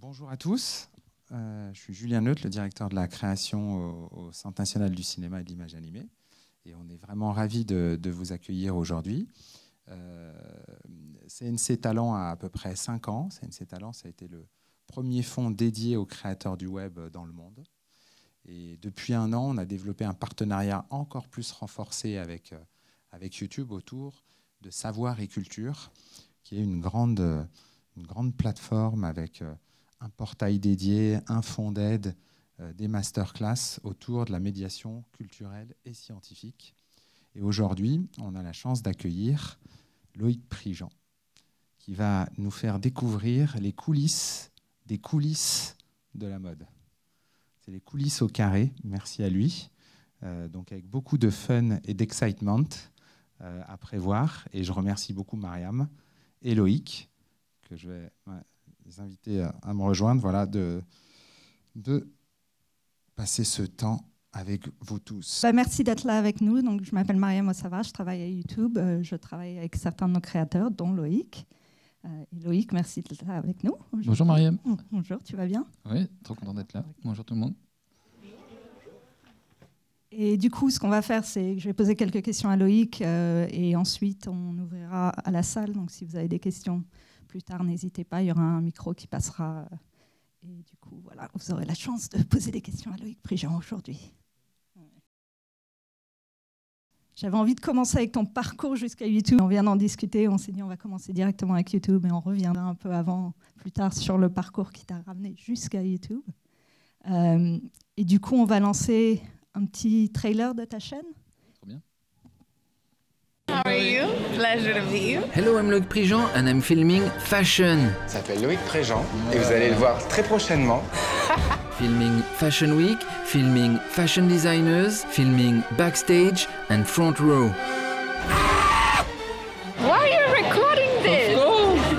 Bonjour à tous, je suis Julien Neutre, le directeur de la création au Centre national du cinéma et de l'image animée. Et on est vraiment ravis de vous accueillir aujourd'hui. CNC Talent a à peu près 5 ans. CNC Talent, ça a été le premier fonds dédié aux créateurs du web dans le monde. Et depuis 1 an, on a développé un partenariat encore plus renforcé avec YouTube autour de Savoir et Culture, qui est une grande plateforme avec un portail dédié, un fonds d'aide, des masterclass autour de la médiation culturelle et scientifique. Et aujourd'hui, on a la chance d'accueillir Loïc Prigent, qui va nous faire découvrir les coulisses des coulisses de la mode. C'est les coulisses au carré, merci à lui. Donc avec beaucoup de fun et d'excitement à prévoir. Et je remercie beaucoup Mariam et Loïc, que je vais les inviter à me rejoindre, voilà, de passer ce temps avec vous tous. Merci d'être là avec nous. Donc, je m'appelle Mariam Ossava, je travaille à YouTube. Je travaille avec certains de nos créateurs, dont Loïc. Et Loïc, merci d'être là avec nous. Bonjour Mariam. Bonjour, tu vas bien? Oui, trop content d'être là. Bonjour tout le monde. Et du coup, ce qu'on va faire, c'est que je vais poser quelques questions à Loïc et ensuite on ouvrira à la salle. Donc, si vous avez des questions plus tard, n'hésitez pas, il y aura un micro qui passera. Et du coup, voilà, vous aurez la chance de poser des questions à Loïc Prigent aujourd'hui. J'avais envie de commencer avec ton parcours jusqu'à YouTube. On vient d'en discuter, on s'est dit on va commencer directement avec YouTube et on reviendra un peu avant, plus tard, sur le parcours qui t'a ramené jusqu'à YouTube. Et du coup, on va lancer un petit trailer de ta chaîne. Trop bien. How are you? Pleasure to meet you. Hello, I'm Loïc Prigent and I'm filming fashion. Ça s'appelle Loïc Prigent et vous allez le voir très prochainement. Filming Fashion Week, filming fashion designers, filming backstage and front row. Why are you recording this?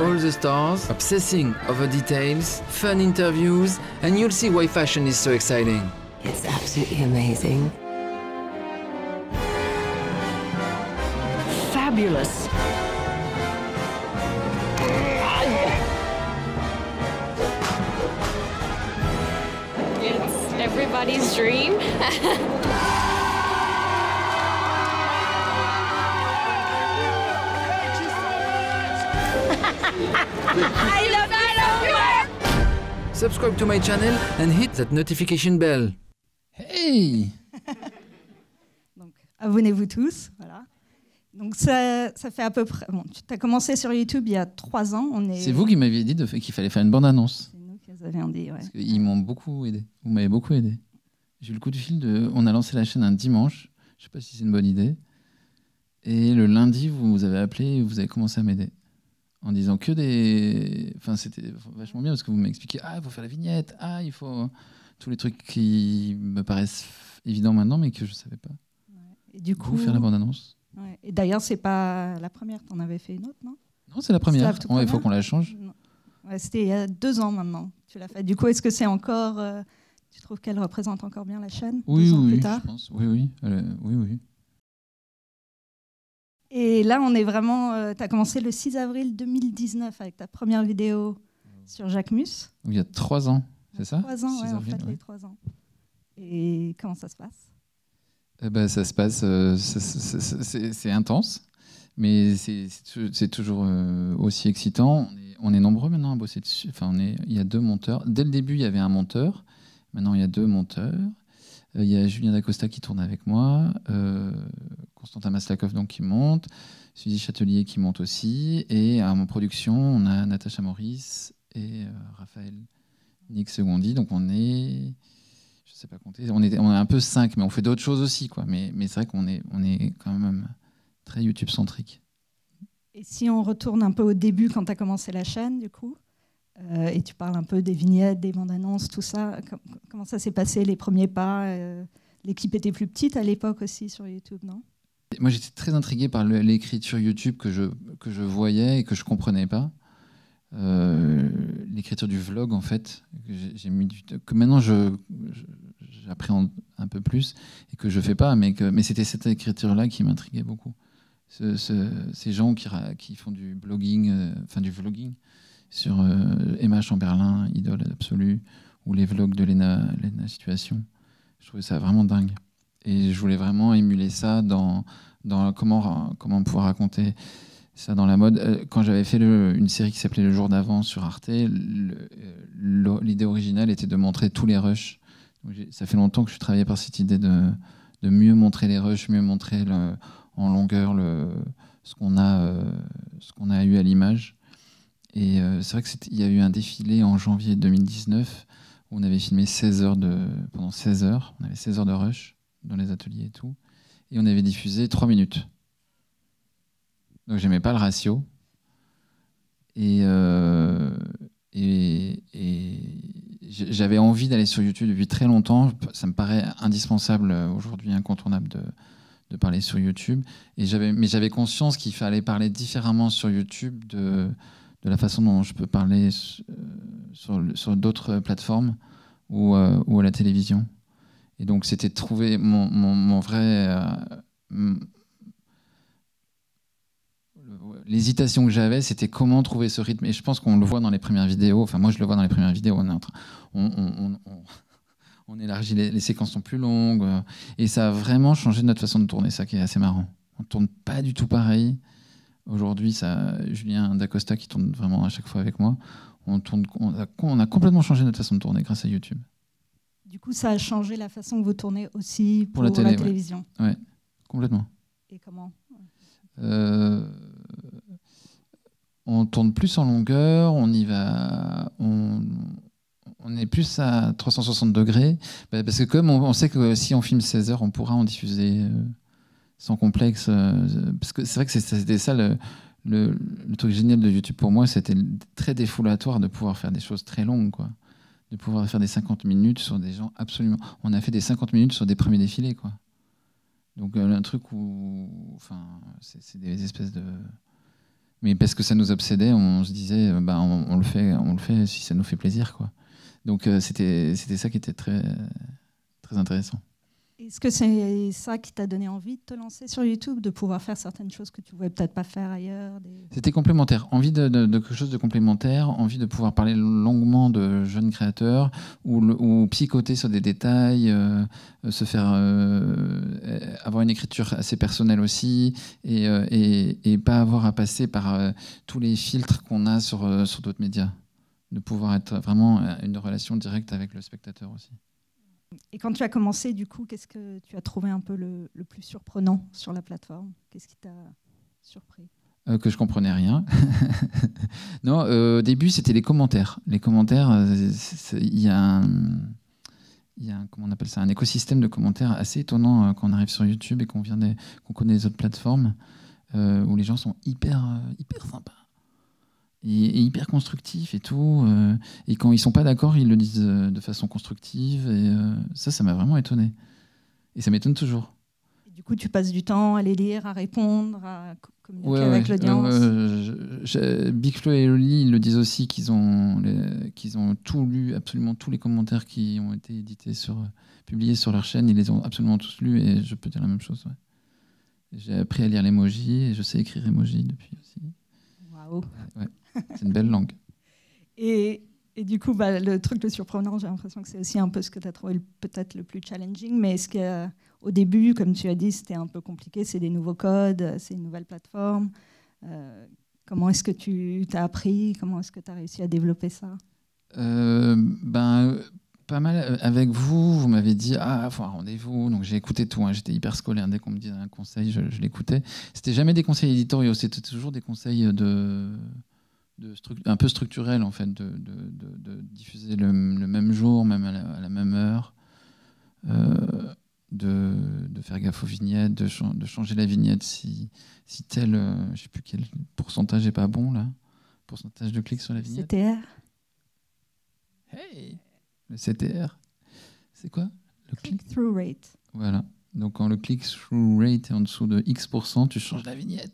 All the stars, obsessing over details, fun interviews, and you'll see why fashion is so exciting. It's absolutely amazing. Fabulous. It's everybody's dream. I love you. Subscribe to my channel and hit that notification bell. Hey! Donc, abonnez-vous tous. Voilà. Donc, ça fait à peu près. Bon, tu as commencé sur YouTube il y a 3 ans. C'est vous qui m'aviez dit qu'il fallait faire une bande-annonce. C'est nous qui vous avions dit, ouais. Parce qu'ils m'ont beaucoup aidé. Vous m'avez beaucoup aidé. J'ai eu le coup de fil on a lancé la chaîne un dimanche. Je ne sais pas si c'est une bonne idée. Et le lundi, vous avez appelé et vous avez commencé à m'aider. En disant que des... Enfin, c'était vachement bien parce que vous m'expliquez « Ah, il faut faire la vignette. Ah, il faut... » Tous les trucs qui me paraissent évidents maintenant, mais que je ne savais pas. Ouais. Et du coup... faire la bande-annonce. Ouais. Et d'ailleurs, ce n'est pas la première. Tu en avais fait une autre, non? Non, c'est la première. Il faut qu'on la change. Ouais, c'était il y a 2 ans maintenant. Tu l'as fait. Du coup, est-ce que c'est encore... tu trouves qu'elle représente encore bien la chaîne? Oui, 2 ans oui, plus tard? je pense. Oui. Oui. Et là, on est vraiment... tu as commencé le 6 avril 2019 avec ta première vidéo sur Jacques Mus. Il y a 3 ans, c'est ça? 3 ans, 6 ouais, en avril, fait, ouais. les 3 ans. Et comment ça se passe? Ça se passe... c'est intense, mais c'est toujours aussi excitant. On est nombreux maintenant à bosser dessus. Enfin, il y a 2 monteurs. Dès le début, il y avait un monteur. Maintenant, il y a 2 monteurs. Il y a Julien Dacosta qui tourne avec moi, Constantin Maslakov donc, qui monte, Suzy Châtelier qui monte aussi, et à mon production, on a Natacha Maurice et Raphaël Nick Segondi. Donc on est, je sais pas compter, on est un peu 5, mais on fait d'autres choses aussi, quoi. Mais c'est vrai qu'on est quand même très YouTube-centrique. Et si on retourne un peu au début, quand tu as commencé la chaîne, du coup, et tu parles un peu des vignettes, des bandes-annonces, tout ça, comment ça s'est passé, les premiers pas? L'équipe était plus petite à l'époque aussi sur YouTube, non? Moi, j'étais très intrigué par l'écriture YouTube que je voyais et que je comprenais pas. L'écriture du vlog, en fait, j'ai mis que maintenant j'appréhende un peu plus et que je fais pas, mais c'était cette écriture-là qui m'intriguait beaucoup. Ces gens qui font du blogging, enfin du vlogging sur Emma Chamberlain, idole absolue, ou les vlogs de Lena Situation. Je trouvais ça vraiment dingue. Et je voulais vraiment émuler ça dans comment pouvoir raconter ça dans la mode. Quand j'avais fait une série qui s'appelait Le jour d'avant sur Arte, l'idée originale était de montrer tous les rushs. Donc, ça fait longtemps que je travaillais par cette idée de mieux montrer les rushs, mieux montrer en longueur ce qu'on a eu à l'image. Et c'est vrai qu'il y a eu un défilé en janvier 2019 où on avait filmé pendant 16 heures. On avait 16 heures de rush dans les ateliers et tout. Et on avait diffusé 3 minutes. Donc j'aimais pas le ratio. Et j'avais envie d'aller sur YouTube depuis très longtemps. Ça me paraît indispensable aujourd'hui, incontournable de parler sur YouTube. Mais j'avais conscience qu'il fallait parler différemment sur YouTube de la façon dont je peux parler sur d'autres plateformes ou à la télévision. Et donc c'était de trouver mon vrai... L'hésitation que j'avais, c'était comment trouver ce rythme. Et je pense qu'on le voit dans les premières vidéos. Enfin, moi, je le vois dans les premières vidéos. On élargit, les séquences sont plus longues. Et ça a vraiment changé notre façon de tourner, ça qui est assez marrant. On ne tourne pas du tout pareil. Aujourd'hui, Julien Dacosta qui tourne vraiment à chaque fois avec moi, on a complètement changé notre façon de tourner grâce à YouTube. Du coup, ça a changé la façon que vous tournez aussi pour la télévision. Ouais, complètement. Et comment ? On tourne plus en longueur, on y va, on est plus à 360 degrés, parce que comme on sait que si on filme 16 heures, on pourra en diffuser sans complexe, parce que c'est vrai que c'était ça le truc génial de YouTube pour moi, c'était très défoulatoire de pouvoir faire des choses très longues, quoi. De pouvoir faire des 50 minutes sur des gens absolument... On a fait des 50 minutes sur des premiers défilés, quoi. Donc un truc où... Enfin, c'est des espèces de... Mais parce que ça nous obsédait, on se disait, on le fait si ça nous fait plaisir, quoi. Donc c'était ça qui était très, très intéressant. Est-ce que c'est ça qui t'a donné envie de te lancer sur YouTube, de pouvoir faire certaines choses que tu ne pouvais peut-être pas faire ailleurs ? C'était complémentaire. Envie de quelque chose de complémentaire, envie de pouvoir parler longuement de jeunes créateurs ou psychoter sur des détails, se faire avoir une écriture assez personnelle aussi et pas avoir à passer par tous les filtres qu'on a sur d'autres médias. De pouvoir être vraiment une relation directe avec le spectateur aussi. Et quand tu as commencé, du coup, qu'est-ce que tu as trouvé un peu le plus surprenant sur la plateforme ? Qu'est-ce qui t'a surpris ? Que je comprenais rien. Non, au début, c'était les commentaires. Les commentaires, il y a comment on appelle ça, un écosystème de commentaires assez étonnant quand on arrive sur YouTube et qu'on connaît les autres plateformes, où les gens sont hyper sympas. Et hyper constructif et tout. Et quand ils sont pas d'accord, ils le disent de façon constructive. Et ça m'a vraiment étonné. Et ça m'étonne toujours. Et du coup, tu passes du temps à les lire, à répondre, à communiquer avec l'audience. Big Flo et Oli, ils le disent aussi qu'ils ont tout lu, absolument tous les commentaires qui ont été publiés sur leur chaîne. Ils les ont absolument tous lus. Et je peux dire la même chose. Ouais. J'ai appris à lire l'emoji et je sais écrire emoji depuis aussi. Waouh. Ouais. C'est une belle langue. Et du coup, le truc le surprenant, j'ai l'impression que c'est aussi un peu ce que tu as trouvé peut-être le plus challenging. Mais est-ce qu'au début, comme tu as dit, c'était un peu compliqué, c'est des nouveaux codes, c'est une nouvelle plateforme. Comment est-ce que tu t'as appris ? Comment est-ce que tu as réussi à développer ça ? Pas mal. Avec vous m'avez dit faut un rendez-vous. Donc j'ai écouté tout. J'étais hyper scolaire. Dès qu'on me disait un conseil, je l'écoutais. C'était jamais des conseils éditoriaux. C'était toujours des conseils un peu structurels, en fait, de diffuser le même jour, même à la même heure, de faire gaffe aux vignettes, de changer la vignette si tel, je ne sais plus quel pourcentage n'est pas bon là, pourcentage de clics sur la vignette. CTR. Hey, le CTR, c'est quoi le click-through rate. Voilà. Donc quand le click-through rate est en dessous de X%, tu changes la vignette.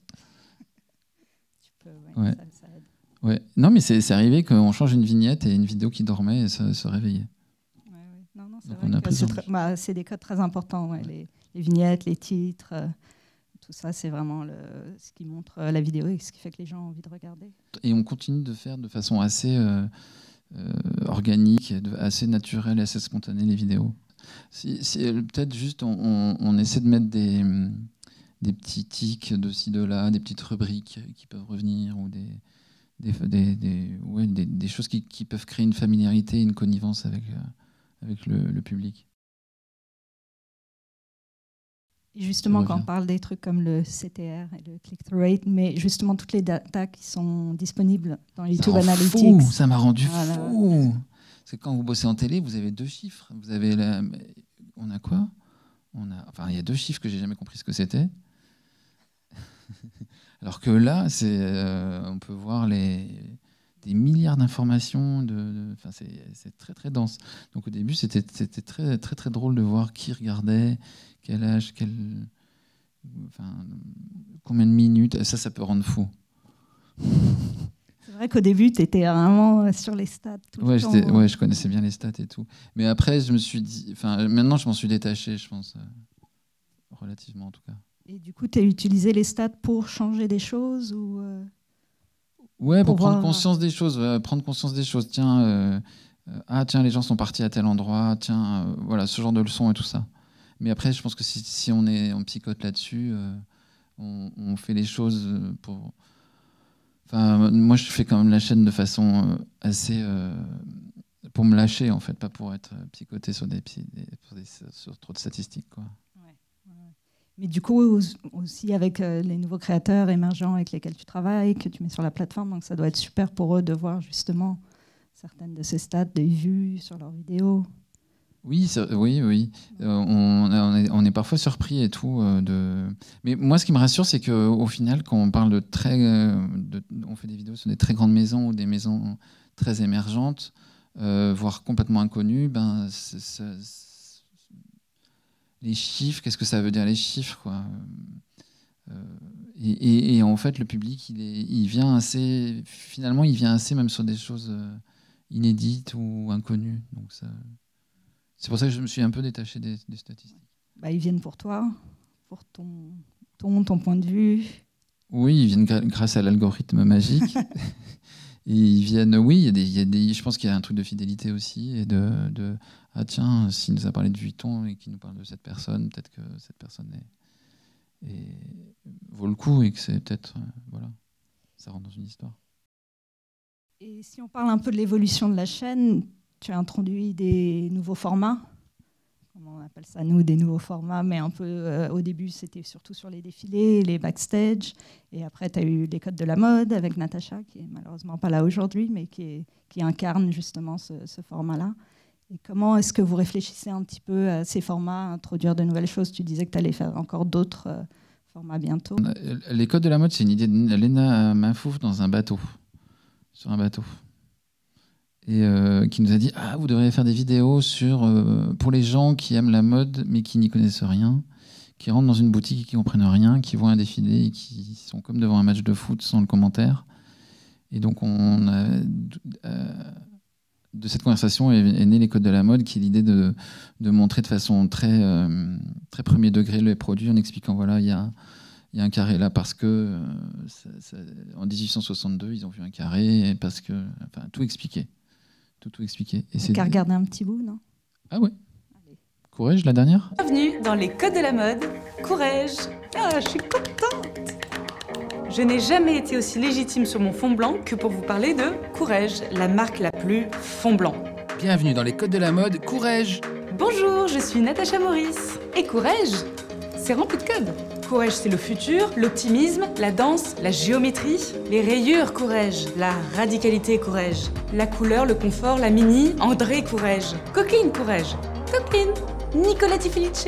Tu peux, ouais. Ça aide. Ouais. Non, mais c'est arrivé qu'on change une vignette et une vidéo qui dormait se réveillait. Ouais. Non, c'est donc vrai que c'est des codes très importants. Ouais. Les vignettes, les titres, tout ça, c'est vraiment ce qui montre la vidéo et ce qui fait que les gens ont envie de regarder. Et on continue de faire de façon assez organique, assez naturelle, assez spontanée les vidéos. Peut-être juste on essaie de mettre des petits tics de ci, de là, des petites rubriques qui peuvent revenir ou des choses qui peuvent créer une familiarité, une connivence avec le public. Et justement, quand on parle des trucs comme le CTR et le click-through rate, mais justement toutes les datas qui sont disponibles dans YouTube Analytics. Ça m'a rendu fou. C'est quand vous bossez en télé, vous avez 2 chiffres. On a quoi ? Il y a 2 chiffres que j'ai jamais compris ce que c'était. Alors que là, on peut voir des milliards d'informations. C'est très très dense. Donc au début, c'était très très très drôle de voir qui regardait, quel âge, combien de minutes. Ça peut rendre fou. C'est vrai qu'au début, tu étais vraiment sur les stats tout le temps. Je connaissais bien les stats et tout. Mais après, je me suis dit... maintenant, je m'en suis détaché, je pense. Relativement, en tout cas. Et du coup, tu as utilisé les stats pour changer des choses ou pour prendre conscience des choses. Prendre conscience des choses. Tiens, les gens sont partis à tel endroit. Tiens, voilà, ce genre de leçons et tout ça. Mais après, je pense que si on psychote là-dessus, on fait les choses pour... moi, je fais quand même la chaîne de façon assez... pour me lâcher, en fait, pas pour être psychoté sur trop de statistiques, quoi. Mais du coup, aussi avec les nouveaux créateurs émergents avec lesquels tu travailles, que tu mets sur la plateforme, donc ça doit être super pour eux de voir justement certaines de ces stats, des vues sur leurs vidéos. Oui. On est parfois surpris et tout. Mais moi, ce qui me rassure, c'est qu'au final, quand on parle on fait des vidéos sur des très grandes maisons ou des maisons très émergentes, voire complètement inconnues, les chiffres, qu'est-ce que ça veut dire les chiffres, quoi. Et en fait, le public, il vient assez même sur des choses inédites ou inconnues. Donc c'est pour ça que je me suis un peu détaché des statistiques. Ils viennent pour toi, pour ton point de vue. Oui, ils viennent grâce à l'algorithme magique. Et ils viennent, je pense qu'il y a un truc de fidélité aussi et s'il nous a parlé de Vuitton et qu'il nous parle de cette personne, peut-être que cette personne vaut le coup et que c'est peut-être, ça rentre dans une histoire. Et si on parle un peu de l'évolution de la chaîne, tu as introduit des nouveaux formats. Comment on appelle ça, nous, des nouveaux formats, mais un peu au début, c'était surtout sur les défilés, les backstage. Et après, tu as eu les codes de la mode avec Natacha, qui est malheureusement pas là aujourd'hui, mais qui incarne justement ce format-là. Et comment est-ce que vous réfléchissez un petit peu à ces formats, à introduire de nouvelles choses ? Tu disais que tu allais faire encore d'autres formats bientôt. Les codes de la mode, c'est une idée de Léna Mafouf sur un bateau. Et qui nous a dit vous devriez faire des vidéos pour les gens qui aiment la mode mais qui n'y connaissent rien, qui rentrent dans une boutique et qui ne comprennent rien, qui voient un défilé et qui sont comme devant un match de foot sans le commentaire. Et donc de cette conversation est né les codes de la mode, qui est l'idée de montrer de façon très, très premier degré les produits en expliquant il y a un carré là parce que en 1862 ils ont vu un carré et parce que tout expliqué. Tout expliqué. Et c'est qu'à regarder un petit bout, non ? Ah ouais. Courrèges, la dernière ? Bienvenue dans les codes de la mode, Courrèges. Je suis contente. Je n'ai jamais été aussi légitime sur mon fond blanc que pour vous parler de Courrèges, la marque la plus fond blanc. Bienvenue dans les codes de la mode, Courrèges. Bonjour, je suis Natacha Maurice. Et Courrèges, c'est rempli de codes. Courrèges, c'est le futur, l'optimisme, la danse, la géométrie, les rayures Courrèges, la radicalité Courrèges, la couleur, le confort, la mini, André Courrèges, Coqueline Courrèges, Coqueline, Nicoletta Felice,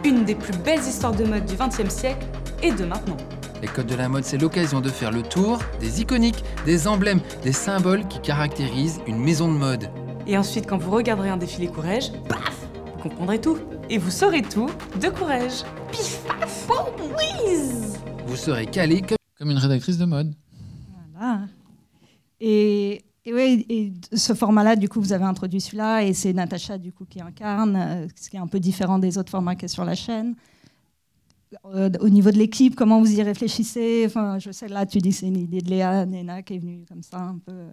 une des plus belles histoires de mode du XXe siècle et de maintenant. Les codes de la mode, c'est l'occasion de faire le tour des iconiques, des emblèmes, des symboles qui caractérisent une maison de mode. Et ensuite, quand vous regarderez un défilé Courrèges, paf, vous comprendrez tout. Et vous saurez tout de Courrèges. Pif, paf, boum, whiz. Vous serez calé comme une rédactrice de mode. Voilà. Et ce format-là, du coup, vous avez introduit celui-là, et c'est Natacha, du coup, qui incarne, ce qui est un peu différent des autres formats qu'il y a sur la chaîne. au niveau de l'équipe, comment vous y réfléchissez? Enfin, je sais, là, tu dis que c'est une idée de Léa Nena qui est venue comme ça, un peu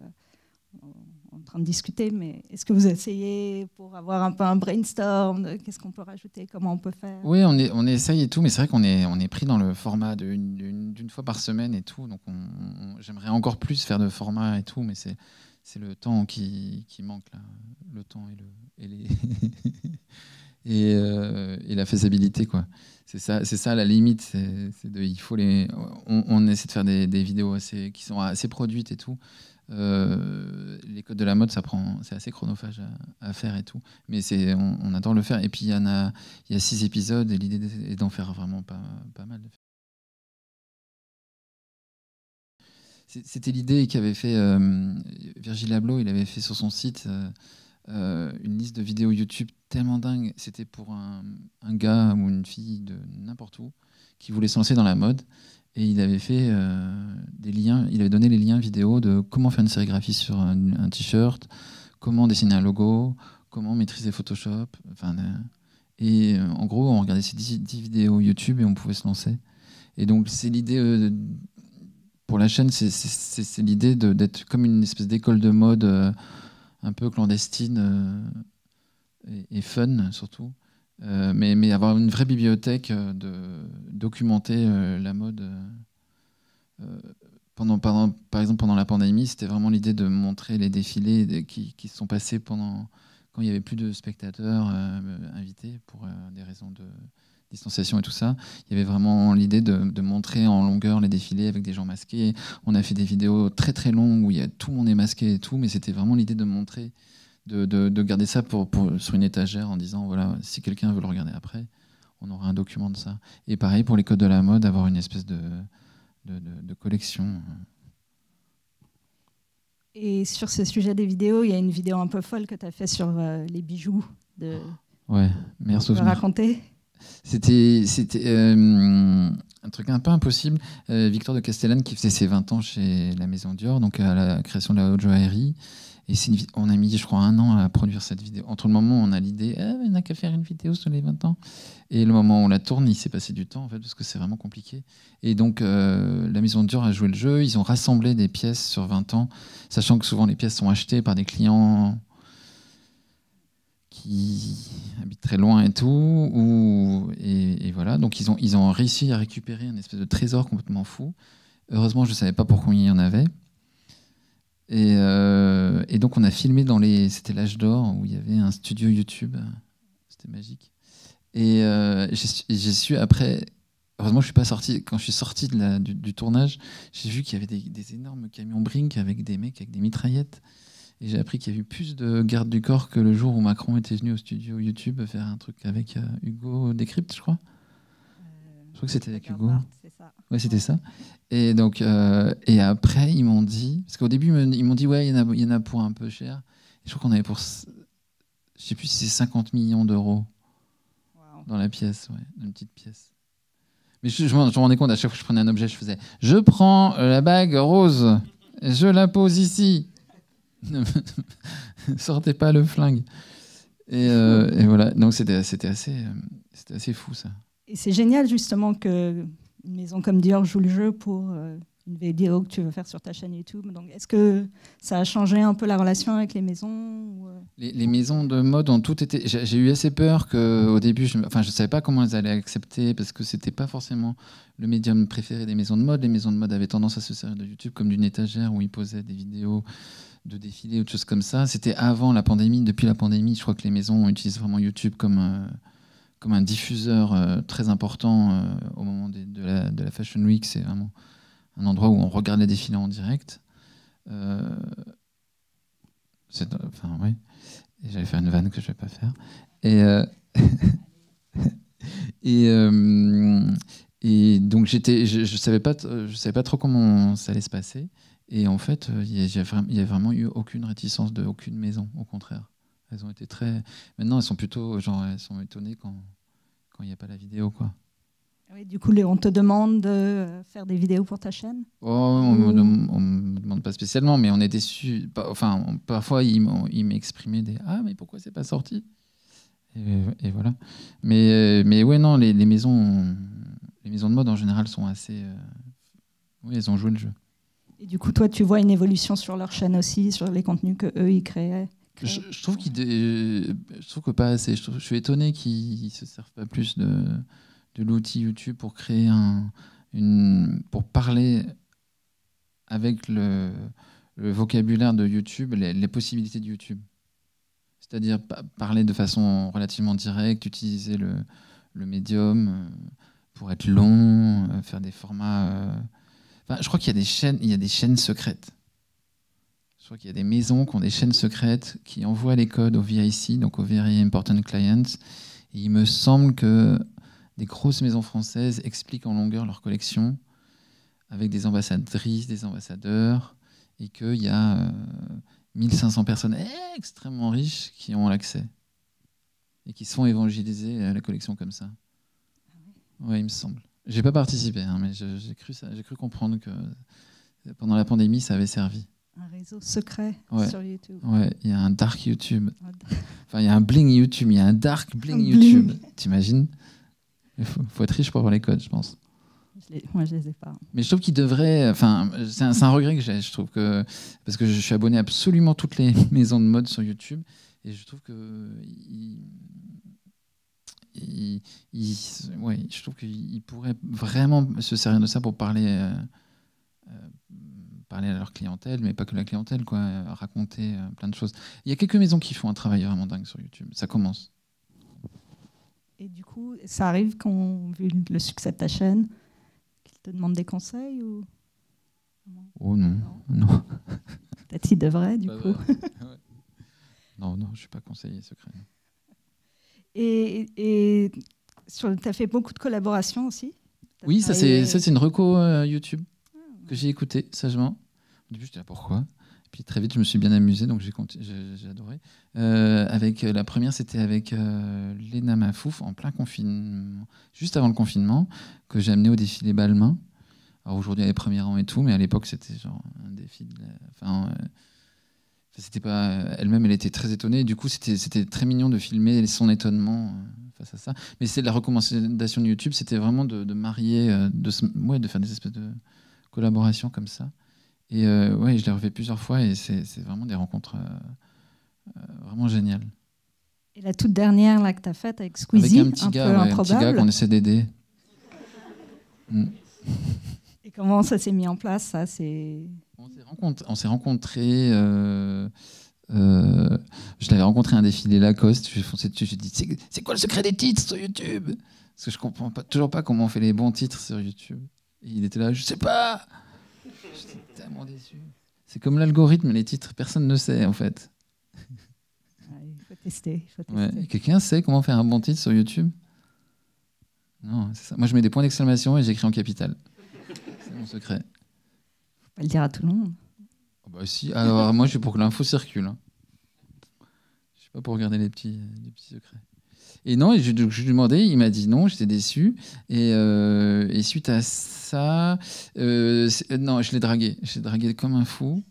en train de discuter, mais est-ce que vous essayez pour avoir un peu un brainstorm de qu'est-ce qu'on peut rajouter, comment on peut faire? Oui, on essaye et tout, mais c'est vrai qu'on est pris dans le format d'une fois par semaine et tout, donc j'aimerais encore plus faire de format et tout, mais c'est le temps qui manque, là. Le temps et la faisabilité, quoi. C'est ça la limite. On essaie de faire des vidéos qui sont assez produites et tout. Les codes de la mode, c'est assez chronophage à faire et tout. Mais on adore le faire. Et puis il y a 6 épisodes et l'idée est d'en faire vraiment pas mal. C'était l'idée qu'avait fait Virgil Abloh. Il avait fait sur son site une liste de vidéos YouTube tellement dingue. C'était pour un gars ou une fille de n'importe où qui voulait se lancer dans la mode. Et il avait fait des liens, il avait donné les liens vidéo de comment faire une sérigraphie sur un t-shirt, comment dessiner un logo, comment maîtriser Photoshop. En gros, on regardait ces 10 vidéos YouTube et on pouvait se lancer. Et donc, c'est l'idée pour la chaîne, c'est l'idée d'être comme une espèce d'école de mode un peu clandestine et fun surtout. Mais avoir une vraie bibliothèque, documenter la mode. Par exemple, pendant la pandémie, c'était vraiment l'idée de montrer les défilés qui se sont passés quand il n'y avait plus de spectateurs invités pour des raisons de distanciation et tout ça. Il y avait vraiment l'idée de montrer en longueur les défilés avec des gens masqués. On a fait des vidéos très très longues où tout le monde est masqué et tout, mais c'était vraiment l'idée de montrer, de garder ça sur une étagère en disant, voilà, si quelqu'un veut le regarder après, on aura un document de ça. Et pareil pour les codes de la mode, avoir une espèce de collection. Et sur ce sujet des vidéos, il y a une vidéo un peu folle que tu as fait sur les bijoux. Ouais, meilleur souvenir. Tu peux raconter? C'était un truc un peu impossible. Victor de Castellane qui faisait ses 20 ans chez la Maison Dior, donc à la création de la haute joaillerie. Et on a mis, je crois, 1 an à produire cette vidéo. Entre le moment où on a l'idée, il n'y a qu'à faire une vidéo sur les 20 ans, et le moment où on la tourne, il s'est passé du temps, en fait, parce que c'est vraiment compliqué. Et donc, la Maison Dior a joué le jeu. Ils ont rassemblé des pièces sur 20 ans, sachant que souvent les pièces sont achetées par des clients qui habitent très loin et tout. Et voilà. Donc, ils ont réussi à récupérer un espèce de trésor complètement fou. Heureusement, je ne savais pas pourquoi il y en avait. Et donc on a filmé c'était l'âge d'or où il y avait un studio YouTube, c'était magique. Et j'ai su après, heureusement je suis pas sorti. Quand je suis sorti du tournage, j'ai vu qu'il y avait des énormes camions Brink avec des mecs avec des mitraillettes. Et j'ai appris qu'il y avait eu plus de gardes du corps que le jour où Macron était venu au studio YouTube faire un truc avec Hugo Décrypte, je crois. Je crois que c'était avec Hugo. Ouais, c'était ça. Et donc, et après, ils m'ont dit, parce qu'au début, ils m'ont dit, ouais, il y en a pour un peu cher. Et je crois qu'on avait pour, je sais plus si c'est 50 millions d'euros dans la pièce, ouais, dans une petite pièce. Mais je me rendais compte, à chaque fois que je prenais un objet, je faisais, je prends la bague rose, je la pose ici. Ne sortez pas le flingue. Et voilà. Donc c'était assez fou ça. Et c'est génial justement que une maison comme Dior joue le jeu pour une vidéo que tu veux faire sur ta chaîne YouTube. Donc, est-ce que ça a changé un peu la relation avec les maisons? Les maisons de mode ont toutes été... J'ai eu assez peur qu'au début, je ne savais pas comment elles allaient accepter parce que ce n'était pas forcément le médium préféré des maisons de mode. Les maisons de mode avaient tendance à se servir de YouTube comme d'une étagère où ils posaient des vidéos de défilés ou de choses comme ça. C'était avant la pandémie. Depuis la pandémie, je crois que les maisons utilisent vraiment YouTube comme un diffuseur très important au moment de la Fashion Week. C'est vraiment un endroit où on regarde les défilés en direct. Ouais. Et j'allais faire une vanne que je ne vais pas faire. Et donc je savais pas trop comment ça allait se passer. Et en fait, il n'y a vraiment eu aucune réticence de aucune maison. Au contraire, elles ont été très. Maintenant, elles sont plutôt elles sont étonnées quand il n'y a pas la vidéo, quoi. Oui, du coup, on te demande de faire des vidéos pour ta chaîne? On ne me demande pas spécialement, mais on est déçus. Enfin, parfois, ils m'exprimaient des « Ah, mais pourquoi c'est pas sorti ?» et voilà. Mais ouais, non, les maisons les maisons de mode en général sont assez... oui, elles ont joué le jeu. Et du coup, toi, tu vois une évolution sur leur chaîne aussi, sur les contenus qu'eux, ils créaient. Je trouve je trouve que pas assez. Je suis étonné qu'ils ne se servent pas plus de l'outil YouTube pour créer pour parler avec le vocabulaire de YouTube, les possibilités de YouTube. C'est-à-dire parler de façon relativement directe, utiliser le médium pour être long, faire des formats... je crois qu'il y a des chaînes secrètes. Je crois qu'il y a des maisons qui ont des chaînes secrètes qui envoient les codes au VIC, donc au Very Important Clients. Et il me semble que des grosses maisons françaises expliquent en longueur leur collection avec des ambassadrices, des ambassadeurs, et qu'il y a 1500 personnes extrêmement riches qui ont l'accès et qui se font évangéliser à la collection comme ça. Oui, il me semble. Je n'ai pas participé, mais j'ai cru comprendre que pendant la pandémie, ça avait servi. Un réseau secret sur YouTube. Ouais, il y a un dark YouTube. Enfin, il y a un bling YouTube, il y a un dark bling YouTube. T'imagines ? Il faut être riche pour avoir les codes, je pense. Moi, je les ai pas. Mais je trouve qu'il devrait... Enfin, c'est un regret que j'ai. Je trouve que... Parce que je suis abonné à absolument toutes les maisons de mode sur YouTube. Et je trouve que... je trouve qu'il pourrait vraiment se servir de ça pour parler à leur clientèle, mais pas que la clientèle, quoi, raconter plein de choses. Il y a quelques maisons qui font un travail vraiment dingue sur YouTube. Ça commence. Et du coup, ça arrive vu le succès de ta chaîne, qu'ils te demandent des conseils ou... Oh non. Peut-être qu'ils devraient, du coup. Ouais. Non, je ne suis pas conseiller secret. Et tu as fait beaucoup de collaborations aussi. Oui, ça c'est une reco YouTube que j'ai écouté sagement. Au début, je disais pourquoi. Puis très vite, je me suis bien amusé, donc j'ai adoré. Avec la première, c'était avec Léna Mafouf en plein confinement, juste avant le confinement, que j'ai amené au défilé Balmain. Alors aujourd'hui, elle est premier rang et tout, mais à l'époque, c'était genre un défi. C'était pas elle-même, elle était très étonnée. Du coup, c'était très mignon de filmer son étonnement face à ça. Mais c'est la recommandation de YouTube, c'était vraiment de marier, de faire des espèces de collaborations comme ça. Et je l'ai refait plusieurs fois et c'est vraiment des rencontres vraiment géniales. Et la toute dernière là, que tu as faite avec Squeezie, avec un petit gars qu'on essaie d'aider. Et comment ça s'est mis en place, ça On s'est rencontrés. Je l'avais rencontré à un défilé Lacoste. Je lui ai foncé dessus. Je lui ai dit c'est quoi le secret des titres sur YouTube ? Parce que je comprends toujours pas comment on fait les bons titres sur YouTube. Et il était là, je sais pas. J'étais tellement déçu. C'est comme l'algorithme, les titres, personne ne sait en fait. Il faut tester. Ouais. Quelqu'un sait comment faire un bon titre sur YouTube ? Non, c'est ça. Moi, je mets des points d'exclamation et j'écris en capital. C'est mon secret. Faut pas le dire à tout le monde. Oh bah si. Alors moi, je suis pour que l'info circule. Je suis pas pour regarder les petits secrets. Et non, je lui ai demandé, il m'a dit non, j'étais déçu. Et suite à ça, non, je l'ai dragué. Je l'ai dragué comme un fou.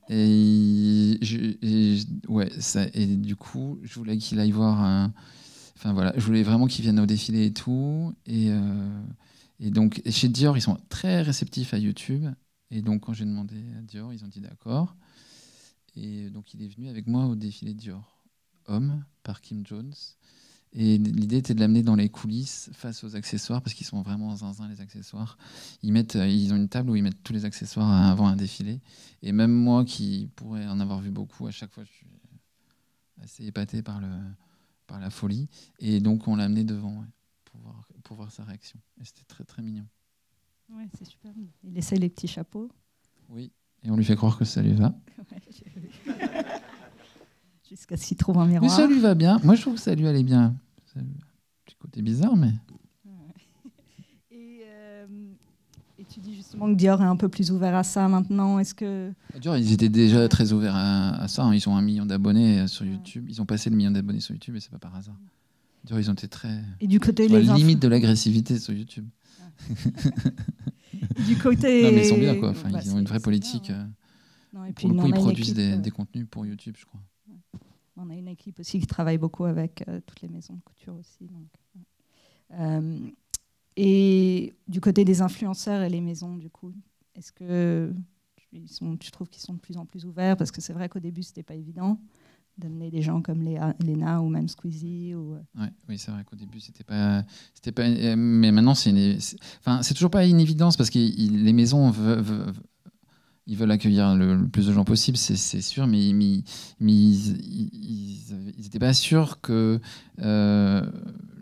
Et du coup, je voulais qu'il aille voir Enfin voilà, je voulais vraiment qu'il vienne au défilé et tout. Et donc, chez Dior, ils sont très réceptifs à YouTube. Et donc, quand j'ai demandé à Dior, ils ont dit d'accord. Et donc, il est venu avec moi au défilé Dior Homme par Kim Jones. Et l'idée était de l'amener dans les coulisses face aux accessoires, parce qu'ils sont vraiment zinzin, les accessoires. Ils ont une table où ils mettent tous les accessoires avant un défilé. Et même moi, qui pourrais en avoir vu beaucoup, à chaque fois, je suis assez épaté par la folie. Et donc, on l'a amené devant pour voir sa réaction. Et c'était très, très mignon. Ouais, c'est super. Il essaie les petits chapeaux. Oui, et on lui fait croire que ça lui va. Ouais, j'ai vu. Jusqu'à ce qu'il trouve un miroir. Mais ça lui va bien. Moi, je trouve que ça lui allait bien. C'est un petit côté bizarre, mais... Et tu dis justement que Dior est un peu plus ouvert à ça maintenant. Est-ce que... Dior, ils étaient déjà très ouverts à ça. Ils ont 1 million d'abonnés sur YouTube. Ils ont passé le 1 million d'abonnés sur YouTube et c'est pas par hasard. Dior, ils ont été très... Et du côté sur la limite de l'agressivité sur YouTube. Du côté... Non, mais ils sont bien, quoi. Enfin, ils ont une vraie politique. Bien, ouais. Non, et puis pour le coup, ils produisent des contenus pour YouTube, je crois. On a une équipe aussi qui travaille beaucoup avec toutes les maisons de couture aussi. Donc, Et du côté des influenceurs et les maisons, du coup, est-ce que tu trouves qu'ils sont de plus en plus ouverts? Parce que c'est vrai qu'au début, c'était pas évident d'amener des gens comme Léna ou même Squeezie. Oui, c'est vrai qu'au début, c'était pas, mais maintenant, c'est toujours pas une évidence parce que les maisons ils veulent accueillir le plus de gens possible, c'est sûr, mais ils n'étaient pas sûrs que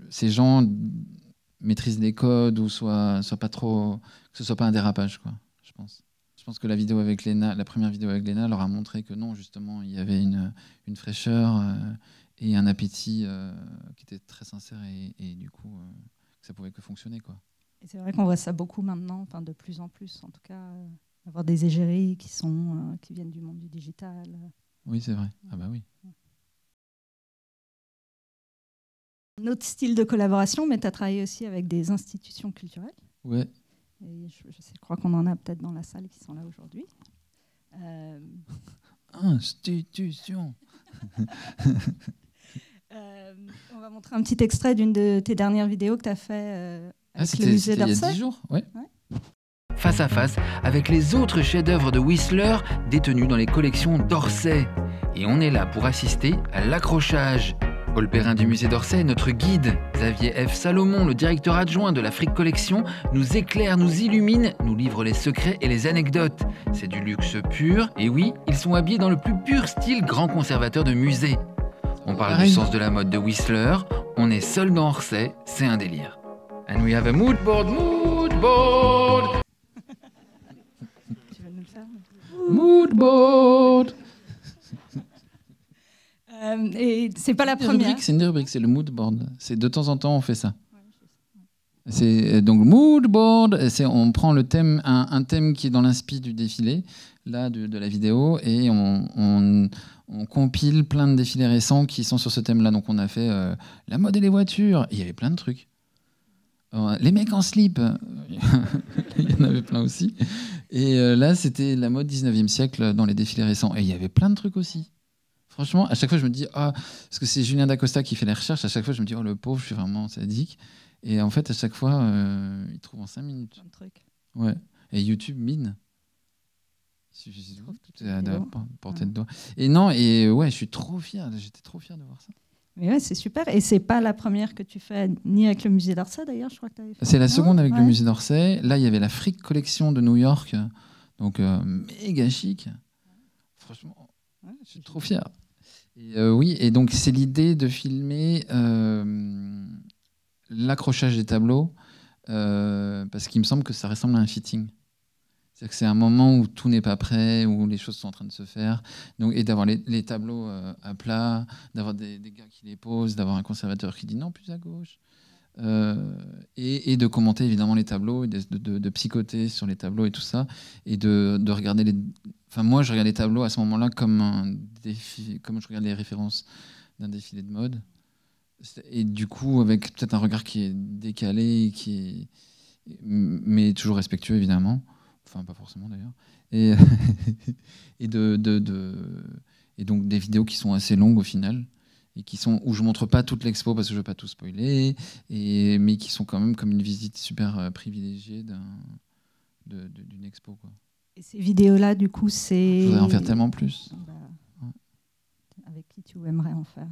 ces gens maîtrisent les codes ou soient pas trop, que ce soit pas un dérapage, quoi, je pense. Je pense que la première vidéo avec Léna leur a montré que non, justement, il y avait une fraîcheur et un appétit qui était très sincère et du coup, que ça pouvait que fonctionner, quoi. Et c'est vrai qu'on voit ça beaucoup maintenant, enfin de plus en plus, en tout cas, avoir des égéries qui viennent du monde du digital. Oui, c'est vrai. Ah bah oui. Un autre style de collaboration, mais tu as travaillé aussi avec des institutions culturelles. Ouais. Et je crois qu'on en a peut-être dans la salle qui sont là aujourd'hui. Institution. On va montrer un petit extrait d'une de tes dernières vidéos que tu as fait avec le musée d'Orsay. Il y a 10 jours, ouais. Face à face avec les autres chefs-d'œuvre de Whistler détenus dans les collections d'Orsay. Et on est là pour assister à l'accrochage. Paul Perrin du musée d'Orsay, notre guide, Xavier F. Salomon, le directeur adjoint de la Frick Collection, nous éclaire, nous illumine, nous livre les secrets et les anecdotes. C'est du luxe pur, et oui, ils sont habillés dans le plus pur style grand conservateur de musée. On parle du sens de la mode de Whistler, on est seul dans Orsay, c'est un délire. And we have a mood board. Tu vas nous le faire? Mood board. Et c'est pas la première. C'est une rubrique, c'est le mood board. C'est de temps en temps on fait ça. C'est donc mood board. On prend le thème, un thème qui est dans l'inspi du défilé, là de la vidéo, et on compile plein de défilés récents qui sont sur ce thème-là. Donc on a fait la mode et les voitures. Et il y avait plein de trucs. Les mecs en slip, il y en avait plein aussi. Et là, c'était la mode 19e siècle dans les défilés récents. Et il y avait plein de trucs aussi. Franchement, à chaque fois, je me dis, parce que c'est Julien Dacosta qui fait les recherches, à chaque fois, je me dis, le pauvre, je suis vraiment sadique. Et en fait, à chaque fois, il trouve en 5 minutes. Plein de trucs. Ouais. Et YouTube mine. Tout est à la portée de doigt. Et non, je suis trop fier. J'étais trop fier de voir ça. Mais ouais, c'est super. Et c'est pas la première que tu fais, ni avec le musée d'Orsay d'ailleurs, je crois que tu avais fait. C'est la seconde avec le musée d'Orsay. Là, il y avait la Frick Collection de New York, donc méga chic. Franchement, je suis trop fier. Et oui, et donc c'est l'idée de filmer l'accrochage des tableaux, parce qu'il me semble que ça ressemble à un fitting. C'est-à-dire que c'est un moment où tout n'est pas prêt, où les choses sont en train de se faire. Donc, et d'avoir les tableaux à plat, d'avoir des gars qui les posent, d'avoir un conservateur qui dit non, plus à gauche. Et de commenter évidemment les tableaux, et de psychoter sur les tableaux et tout ça. Et de regarder les. Enfin, moi, je regarde les tableaux à ce moment-là comme un défi, comme je regarde les références d'un défilé de mode. Et du coup, avec peut-être un regard qui est décalé, mais toujours respectueux, évidemment. Enfin, pas forcément d'ailleurs. Et donc des vidéos qui sont assez longues au final, et où je montre pas toute l'expo parce que je veux pas tout spoiler, mais qui sont quand même comme une visite super privilégiée d'une expo, quoi. Et ces vidéos-là, du coup, c'est. Je voudrais en faire tellement plus. Avec qui tu aimerais en faire?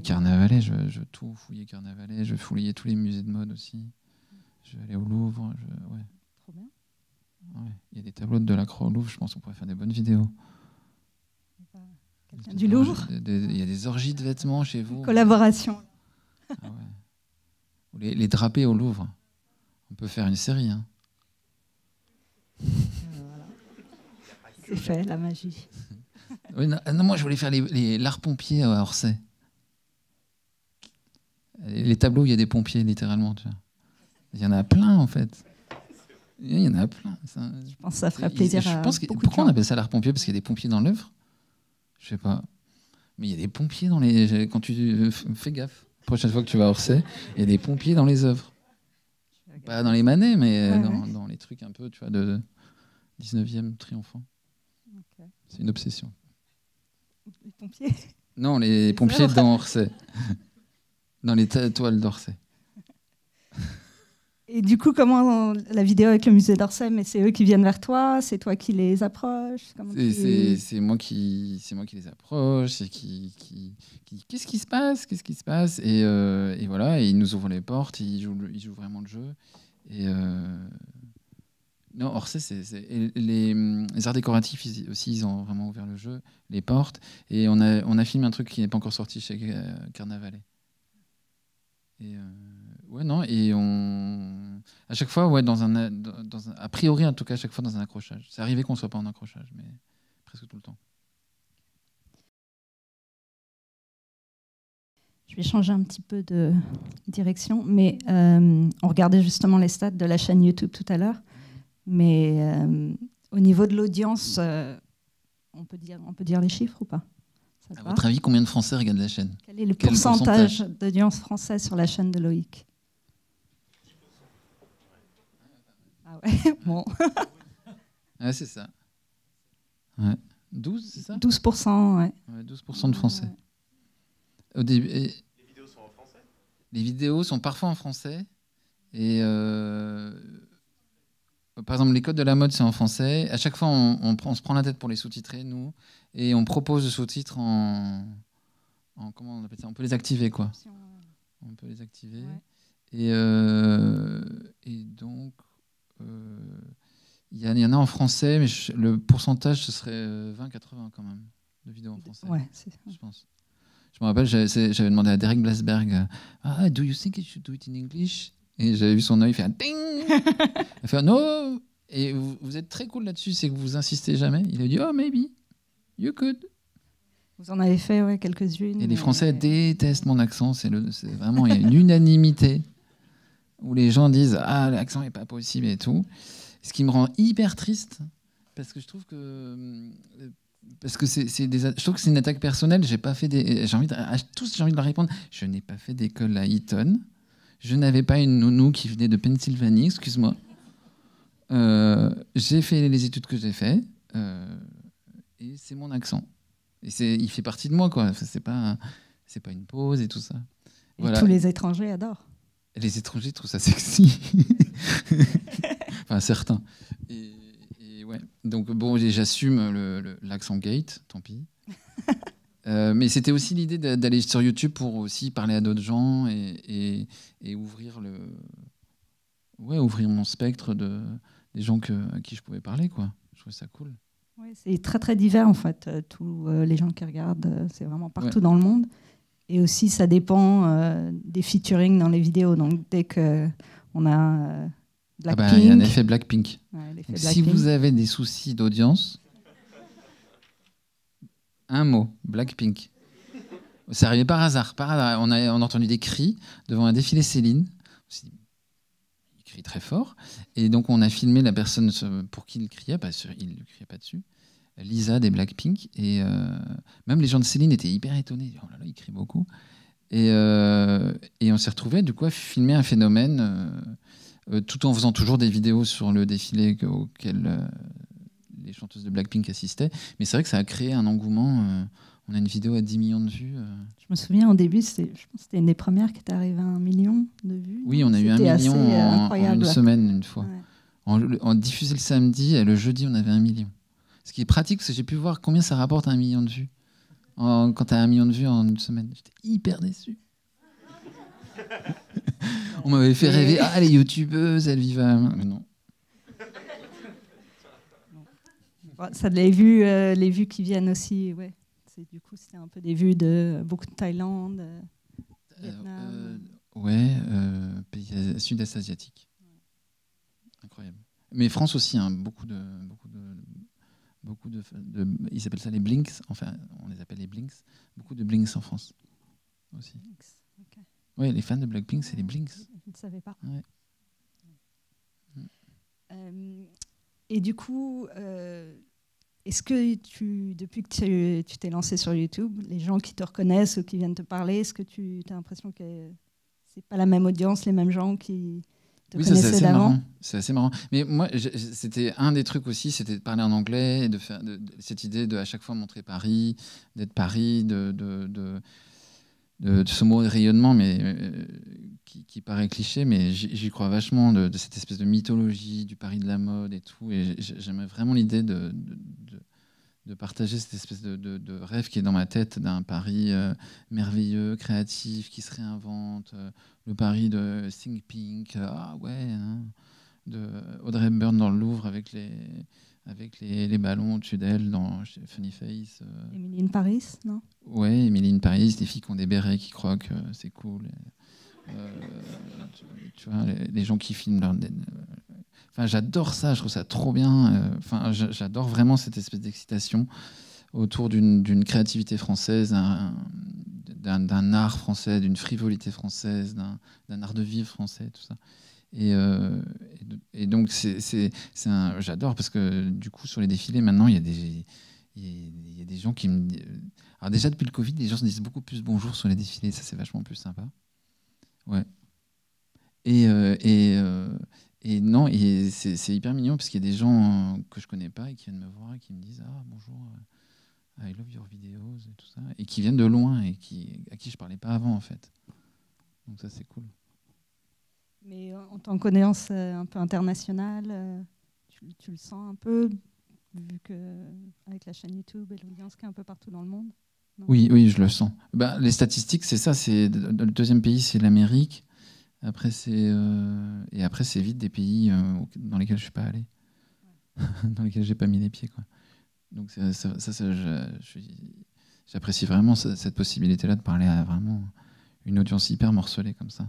Carnavalet, je veux tout fouiller Carnavalet, je veux fouiller tous les musées de mode aussi. Je vais aller au Louvre. Ouais. Trop bien. Ouais. Il y a des tableaux de Delacroix au Louvre, je pense qu'on pourrait faire des bonnes vidéos. Quelqu'un du Louvre? Il y a des orgies de vêtements chez vous. Collaboration. Ah ouais. Les drapés au Louvre. On peut faire une série. Hein. Voilà. C'est fait, la magie. Oui, non, moi, je voulais faire l'art pompier à Orsay. Les tableaux où il y a des pompiers, littéralement. Tu vois. Il y en a plein, en fait. Il y en a plein. Je pense que ça ferait plaisir à beaucoup de gens. Pourquoi on appelle ça l'art pompier? Parce qu'il y a des pompiers dans l'œuvre? Je sais pas. Mais il y a des pompiers dans les... Quand tu fais gaffe, la prochaine fois que tu vas à Orsay, il y a des pompiers dans les œuvres. Pas dans les manets, mais dans les trucs un peu, tu vois, de 19e triomphant. Okay. C'est une obsession. Les pompiers? Non, les pompiers dans Orsay. Dans les toiles d'Orsay. Et du coup, comment la vidéo avec le musée d'Orsay, mais c'est eux qui viennent vers toi, c'est toi qui les approches? C'est moi qui les approche, c'est qui qu'est-ce qui se passe, et voilà, et ils nous ouvrent les portes, ils jouent vraiment le jeu. Et non, Orsay, et les arts décoratifs aussi, ils ont vraiment ouvert le jeu, les portes, et on a filmé un truc qui n'est pas encore sorti chez Carnavalet. Et ouais, non, et à chaque fois, ouais, a priori, en tout cas, à chaque fois dans un accrochage. C'est arrivé qu'on soit pas en accrochage, mais presque tout le temps. Je vais changer un petit peu de direction, mais on regardait justement les stats de la chaîne YouTube tout à l'heure, mais au niveau de l'audience, on peut dire les chiffres ou pas? À votre avis, combien de Français regardent la chaîne? Quel est le pourcentage d'audience française sur la chaîne de Loïc? Ah ouais, bon. Ouais, c'est ça. Ouais. 12, c'est ça? 12%, ouais. Ouais, 12% de Français. Ouais. Au début, les vidéos sont en français? Les vidéos sont parfois en français. Et par exemple, les codes de la mode, c'est en français. À chaque fois, on se prend la tête pour les sous-titrer, nous. Et on propose le sous-titre en comment on appelle ça? On peut les activer, quoi. On peut les activer. Ouais. Et donc, il y en a en français, mais le pourcentage, ce serait 20-80 quand même, de vidéos en français. Ouais, c'est ça. Je pense. Je me rappelle, j'avais demandé à Derek Blasberg, do you think I should do it in English? Et j'avais vu son œil faire ding. Il fait no. Et vous êtes très cool là-dessus, c'est que vous insistez jamais. Il a dit oh maybe you could. Vous en avez fait ouais, quelques-unes. Et les Français détestent mon accent. C'est vraiment il y a une unanimité où les gens disent ah l'accent est pas possible et tout. Ce qui me rend hyper triste parce que je trouve que je trouve que c'est une attaque personnelle. J'ai pas fait à tous j'ai envie de leur répondre. Je n'ai pas fait d'école à Eton. Je n'avais pas une nounou qui venait de Pennsylvanie, excuse-moi. J'ai fait les études que j'ai fait et c'est mon accent. Et il fait partie de moi, quoi. C'est pas une pause et tout ça. Et voilà. Tous les étrangers adorent. Les étrangers trouvent ça sexy. Enfin, certains. Et ouais. Donc bon, j'assume l'accent gate, tant pis. Mais c'était aussi l'idée d'aller sur YouTube pour aussi parler à d'autres gens et ouvrir mon spectre des gens à qui je pouvais parler, quoi. Je trouvais ça cool. Ouais, c'est très très divers en fait. Tous les gens qui regardent, c'est vraiment partout dans le monde. Et aussi, ça dépend des featuring dans les vidéos. Donc dès qu'on a Blackpink, il y a un effet Blackpink. Ouais, Donc, si vous avez des soucis d'audience, un mot, Blackpink. C'est arrivé par hasard. On a entendu des cris devant un défilé Céline. On s'est dit, il crie très fort. Et donc, on a filmé la personne pour qui il criait. Il ne criait pas dessus. Lisa des Blackpink. Et même les gens de Céline étaient hyper étonnés. Oh là là, il crie beaucoup. Et on s'est retrouvés, du coup, à filmer un phénomène tout en faisant toujours des vidéos sur le défilé auquel les chanteuses de Blackpink assistaient. Mais c'est vrai que ça a créé un engouement. On a une vidéo à 10 millions de vues. Je me souviens, au début, je pense que c'était une des premières qui était arrivée à 1 million de vues. Oui, on a eu 1 million en une semaine, une fois. Ouais. On diffusait le samedi, et le jeudi, on avait 1 million. Ce qui est pratique, parce que j'ai pu voir combien ça rapporte 1 million de vues. Quand tu as 1 million de vues en une semaine. J'étais hyper déçu. On m'avait fait rêver, les youtubeuses, elles vivent à... Mais non. Ça, les vues qui viennent aussi, ouais. Du coup, c'était un peu des vues de beaucoup de Thaïlande, Vietnam. Pays sud-est asiatique. Incroyable. Mais France aussi, hein, beaucoup de ils appellent ça les blinks, enfin, on les appelle les blinks. Beaucoup de blinks en France aussi. Okay. Oui, les fans de Blackpink, c'est les blinks. Je ne savais pas. Ouais. Et du coup, est-ce que depuis que tu t'es lancé sur YouTube, les gens qui te reconnaissent ou qui viennent te parler, est-ce que tu as l'impression que c'est pas la même audience, les mêmes gens qui te connaissaient d'avant? C'est assez marrant. Mais moi, c'était un des trucs aussi, c'était de parler en anglais et de faire cette idée de à chaque fois montrer Paris, d'être Paris, de ce mot de rayonnement, mais qui paraît cliché, mais j'y crois vachement de cette espèce de mythologie du Paris de la mode et tout. Et j'aimais vraiment l'idée de partager cette espèce de rêve qui est dans ma tête d'un Paris merveilleux, créatif, qui se réinvente. Le Paris de Think Pink, de Audrey Hepburn dans le Louvre avec les ballons au-dessus d'elle dans Funny Face. Emily in Paris, non? Ouais, Emily in Paris, des filles qui ont des bérets, qui croquent, c'est cool. Tu vois, les gens qui filment leur... Enfin, j'adore ça, je trouve ça trop bien. Enfin, j'adore vraiment cette espèce d'excitation autour d'une créativité française, d'un art français, d'une frivolité française, d'un art de vivre français, tout ça. Et donc, j'adore parce que du coup, sur les défilés, maintenant, il y a des gens qui me disent... Alors déjà, depuis le Covid, les gens se disent beaucoup plus bonjour sur les défilés, ça c'est vachement plus sympa. Ouais. Et non, c'est hyper mignon parce qu'il y a des gens que je connais pas et qui viennent me voir et qui me disent bonjour, I love your videos et tout ça, et qui viennent de loin et à qui je parlais pas avant en fait. Donc ça c'est cool. Mais en tant qu'audience un peu internationale, tu le sens un peu, vu qu'avec la chaîne YouTube et l'audience qui est un peu partout dans le monde? Non? Oui, je le sens. Les statistiques, c'est ça. Le deuxième pays, c'est l'Amérique. Après, c'est vite des pays dans lesquels je suis pas allé, dans lesquels j'ai pas mis les pieds, quoi. Donc j'apprécie vraiment cette possibilité-là de parler à vraiment une audience hyper morcelée comme ça.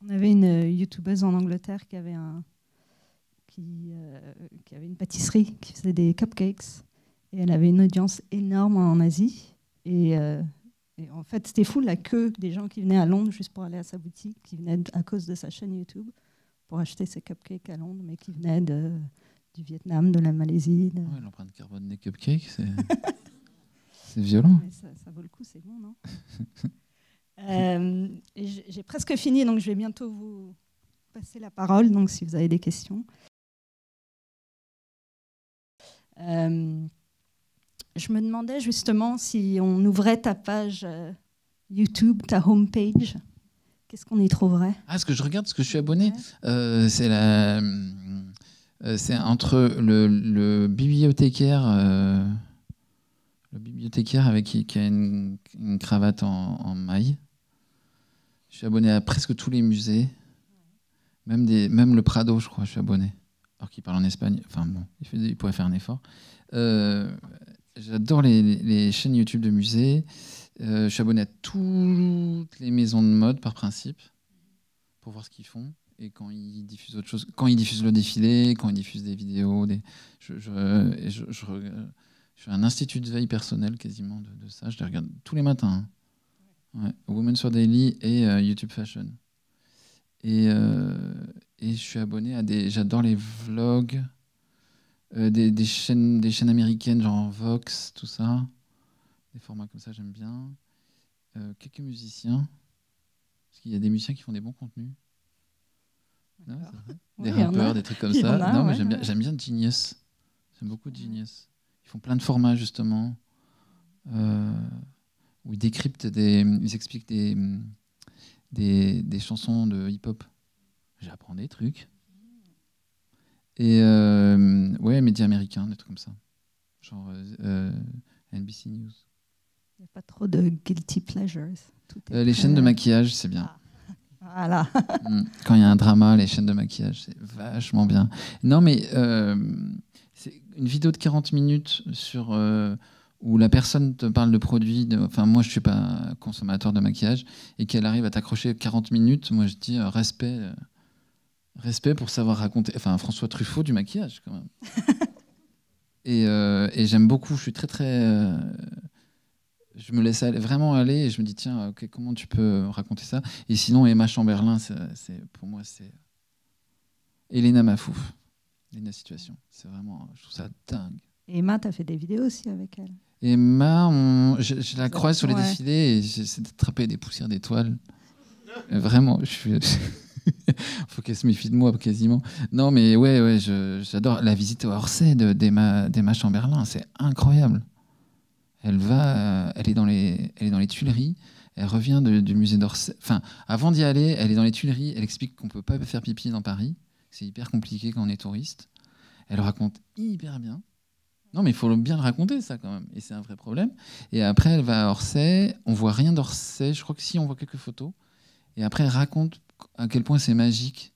On avait une youtubeuse en Angleterre qui avait une pâtisserie qui faisait des cupcakes et elle avait une audience énorme en Asie et en fait c'était fou la queue des gens qui venaient à Londres juste pour aller à sa boutique, qui venaient à cause de sa chaîne YouTube pour acheter ses cupcakes à Londres, mais qui venaient du Vietnam, de la Malaisie. Ouais, l'empreinte carbone des cupcakes, c'est violent. Ça vaut le coup, c'est bon, non? J'ai presque fini, donc je vais bientôt vous passer la parole, donc si vous avez des questions. Je me demandais justement si on ouvrait ta page YouTube, ta homepage, qu'est-ce qu'on y trouverait? Ce que je regarde, parce que je suis abonné, c'est entre le bibliothécaire avec qui a une cravate en maille. Je suis abonné à presque tous les musées, même le Prado, je crois, je suis abonné. Alors qu'il parle en Espagne, enfin bon, il pourrait faire un effort. J'adore les chaînes YouTube de musées. Je suis abonné à toutes les maisons de mode par principe pour voir ce qu'ils font et quand ils diffusent autre chose, quand ils diffusent le défilé, quand ils diffusent des vidéos. Je fais un institut de veille personnel quasiment de ça. Je les regarde tous les matins. Ouais. Women's Wear Daily et YouTube Fashion. Et je suis abonné à j'adore les vlogs. Des chaînes américaines genre Vox, tout ça, des formats comme ça j'aime bien, quelques musiciens parce qu'il y a des musiciens qui font des bons contenus, non, des rappeurs, des trucs comme ça. Mais j'aime bien Genius, j'aime beaucoup Genius. Ils font plein de formats justement où ils décryptent ils expliquent des chansons de hip-hop. J'apprends des trucs. Et médias américains, des trucs comme ça. Genre NBC News. Il n'y a pas trop de guilty pleasures. Les chaînes de maquillage, c'est bien. Voilà. Quand il y a un drama, les chaînes de maquillage, c'est vachement bien. Non, mais c'est une vidéo de 40 minutes où la personne te parle de produits. Enfin, moi, je ne suis pas consommateur de maquillage. Et qu'elle arrive à t'accrocher 40 minutes, moi, je dis respect pour savoir raconter. Enfin, François Truffaut du maquillage, quand même. Et j'aime beaucoup. Je suis très... je me laisse vraiment aller et je me dis, tiens, okay, comment tu peux raconter ça? Et sinon, Emma Chamberlain, pour moi, c'est Elena Mafouf. Elena Situation. C'est vraiment... Je trouve ça dingue. Et Emma, tu as fait des vidéos aussi avec elle? Emma, je la croise sur les défilés et j'essaie d'attraper des poussières d'étoiles. Vraiment, je suis... faut qu'elle se méfie de moi quasiment. Non mais ouais, j'adore la visite au Orsay d'Emma Chamberlain, c'est incroyable. Elle est dans les Tuileries, Elle revient du musée d'Orsay. Enfin, avant d'y aller, elle est dans les Tuileries. Elle explique qu'on ne peut pas faire pipi dans Paris. C'est hyper compliqué quand on est touriste. Elle le raconte hyper bien. Non, mais il faut bien le raconter, ça, quand même. Et c'est un vrai problème. Et après, elle va à Orsay. On voit rien d'Orsay. Je crois que si, on voit quelques photos. Et après, elle raconte à quel point c'est magique,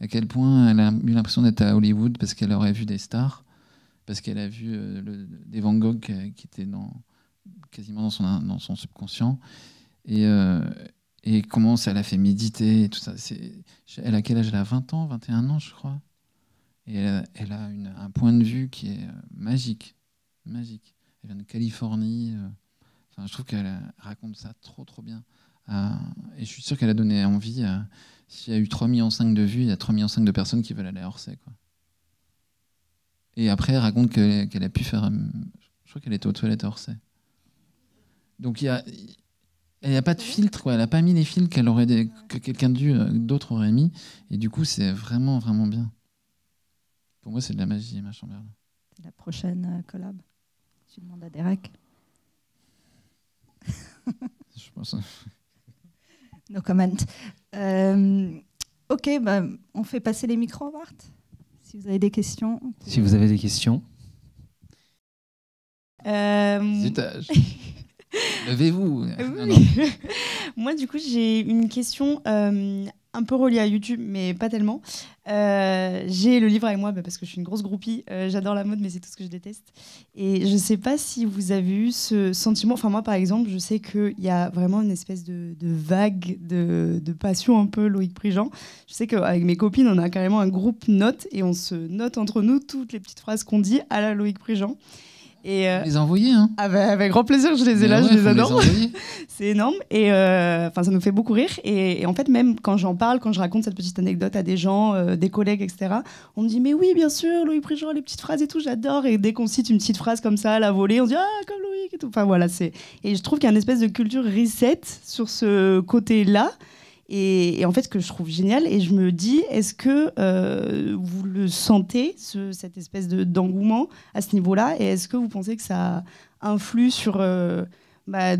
à quel point elle a eu l'impression d'être à Hollywood parce qu'elle aurait vu des stars, parce qu'elle a vu des Van Gogh qui étaient quasiment dans son subconscient. Et comment ça l'a fait méditer, et tout ça. Elle a quel âge? Elle a 20 ans, 21 ans, je crois. Et elle a un point de vue qui est magique. Magique. Elle vient de Californie. Enfin, je trouve qu'elle raconte ça trop, trop bien. Et je suis sûr qu'elle a donné envie. S'il y a eu 3,5 millions de vues, il y a 3,5 millions de personnes qui veulent aller à Orsay, quoi. Et après, elle raconte qu'elle a pu faire... Je crois qu'elle était aux toilettes à Orsay. Donc, il n'y a pas de filtre, quoi. Elle n'a pas mis les filtres que quelqu'un d'autre aurait mis. Et du coup, c'est vraiment, vraiment bien. Pour moi, c'est de la magie, ma Chamberlain. C'est la prochaine collab. Tu demandes à Derek. Je pense... No comment. Ok, bah, on fait passer les micros, Bart. Si vous avez des questions. Si vous avez des questions. Zutage. Levez-vous. Oui. Non, non. Moi, du coup, j'ai une question un peu reliée à YouTube, mais pas tellement. J'ai le livre avec moi parce que je suis une grosse groupie. J'adore la mode, mais c'est tout ce que je déteste. Et je ne sais pas si vous avez eu ce sentiment. Enfin, moi, par exemple, je sais qu'il y a vraiment une espèce de vague de passion un peu Loïc Prigent. Je sais qu'avec mes copines, on a carrément un groupe notes et on se note entre nous toutes les petites phrases qu'on dit à la Loïc Prigent. Et les envoyer, hein. Avec grand plaisir, je les ai là, je les adore. C'est énorme et ça nous fait beaucoup rire. Et en fait, même quand j'en parle, quand je raconte cette petite anecdote à des gens, des collègues, etc., on me dit mais oui, bien sûr, Loïc Prigent, les petites phrases et tout, j'adore. Et dès qu'on cite une petite phrase comme ça à la volée, on dit ah comme Loïc et tout. Enfin voilà, et je trouve qu'il y a une espèce de culture reset sur ce côté-là. Et en fait, ce que je trouve génial, et je me dis, est-ce que vous le sentez, cette espèce d'engouement à ce niveau-là, et est-ce que vous pensez que ça influe sur la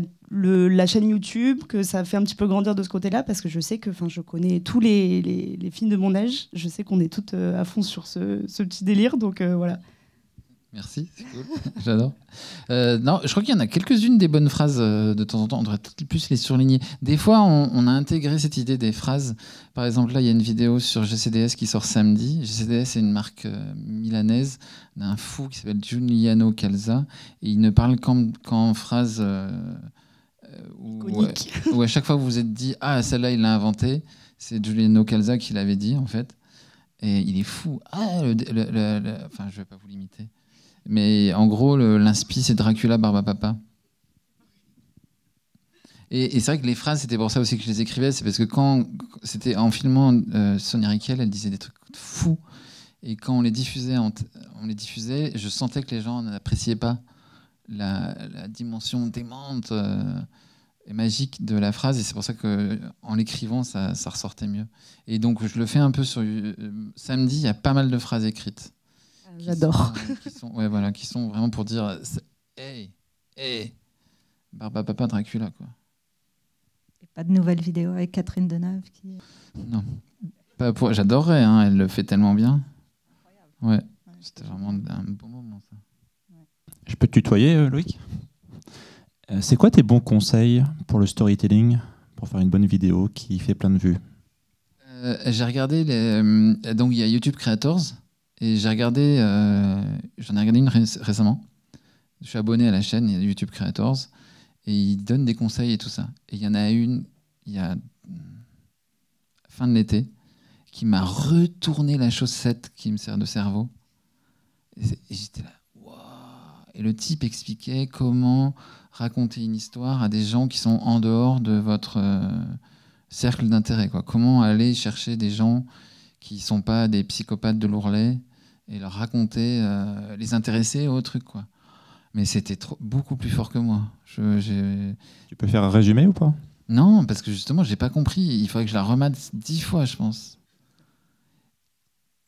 chaîne YouTube, que ça fait un petit peu grandir de ce côté-là? Parce que je sais que je connais tous les filles de mon âge, je sais qu'on est toutes à fond sur ce petit délire, donc voilà. Merci, c'est cool. J'adore. Non, je crois qu'il y en a quelques-unes des bonnes phrases de temps en temps. On devrait plus les surligner. Des fois, on a intégré cette idée des phrases. Par exemple, là, il y a une vidéo sur GCDS qui sort samedi. GCDS, c'est une marque milanaise d'un fou qui s'appelle Giuliano Calza. Et il ne parle qu'en phrases où à chaque fois que vous vous êtes dit « Ah, celle-là, il l'a inventée », c'est Giuliano Calza qui l'avait dit, en fait. Et il est fou. Ah, enfin, je ne vais pas vous l'imiter. Mais en gros, l'inspi, c'est Dracula Barbapapa. Et c'est vrai que les phrases, c'était pour ça aussi que je les écrivais. C'est parce que quand c'était en filmant Sonia Rykiel, elle disait des trucs fous. Et quand on les diffusait, je sentais que les gens n'appréciaient pas la dimension démente et magique de la phrase. Et c'est pour ça qu'en l'écrivant, ça ressortait mieux. Et donc, je le fais un peu sur... Samedi, il y a pas mal de phrases écrites. J'adore. Qui sont vraiment pour dire hey, Barbapapa Dracula, quoi. Et pas de nouvelle vidéo avec Catherine Deneuve Non. J'adorerais, hein, elle le fait tellement bien. Ouais. C'était vraiment un bon moment, ça. Je peux te tutoyer, Loïc? C'est quoi tes bons conseils pour le storytelling, pour faire une bonne vidéo qui fait plein de vues? J'ai regardé donc il y a YouTube Creators. Et j'en ai regardé une récemment. Je suis abonné à la chaîne YouTube Creators et ils donnent des conseils et tout ça. Et il y en a une, il y a fin de l'été, qui m'a retourné la chaussette qui me sert de cerveau. Et j'étais là, waouh! Et le type expliquait comment raconter une histoire à des gens qui sont en dehors de votre cercle d'intérêt, quoi. Comment aller chercher des gens qui ne sont pas des psychopathes de l'ourlet et leur raconter, les intéresser au truc, quoi. Mais c'était beaucoup plus fort que moi. Tu peux faire un résumé ou pas? Non, parce que justement, je n'ai pas compris. Il faudrait que je la remate 10 fois, je pense.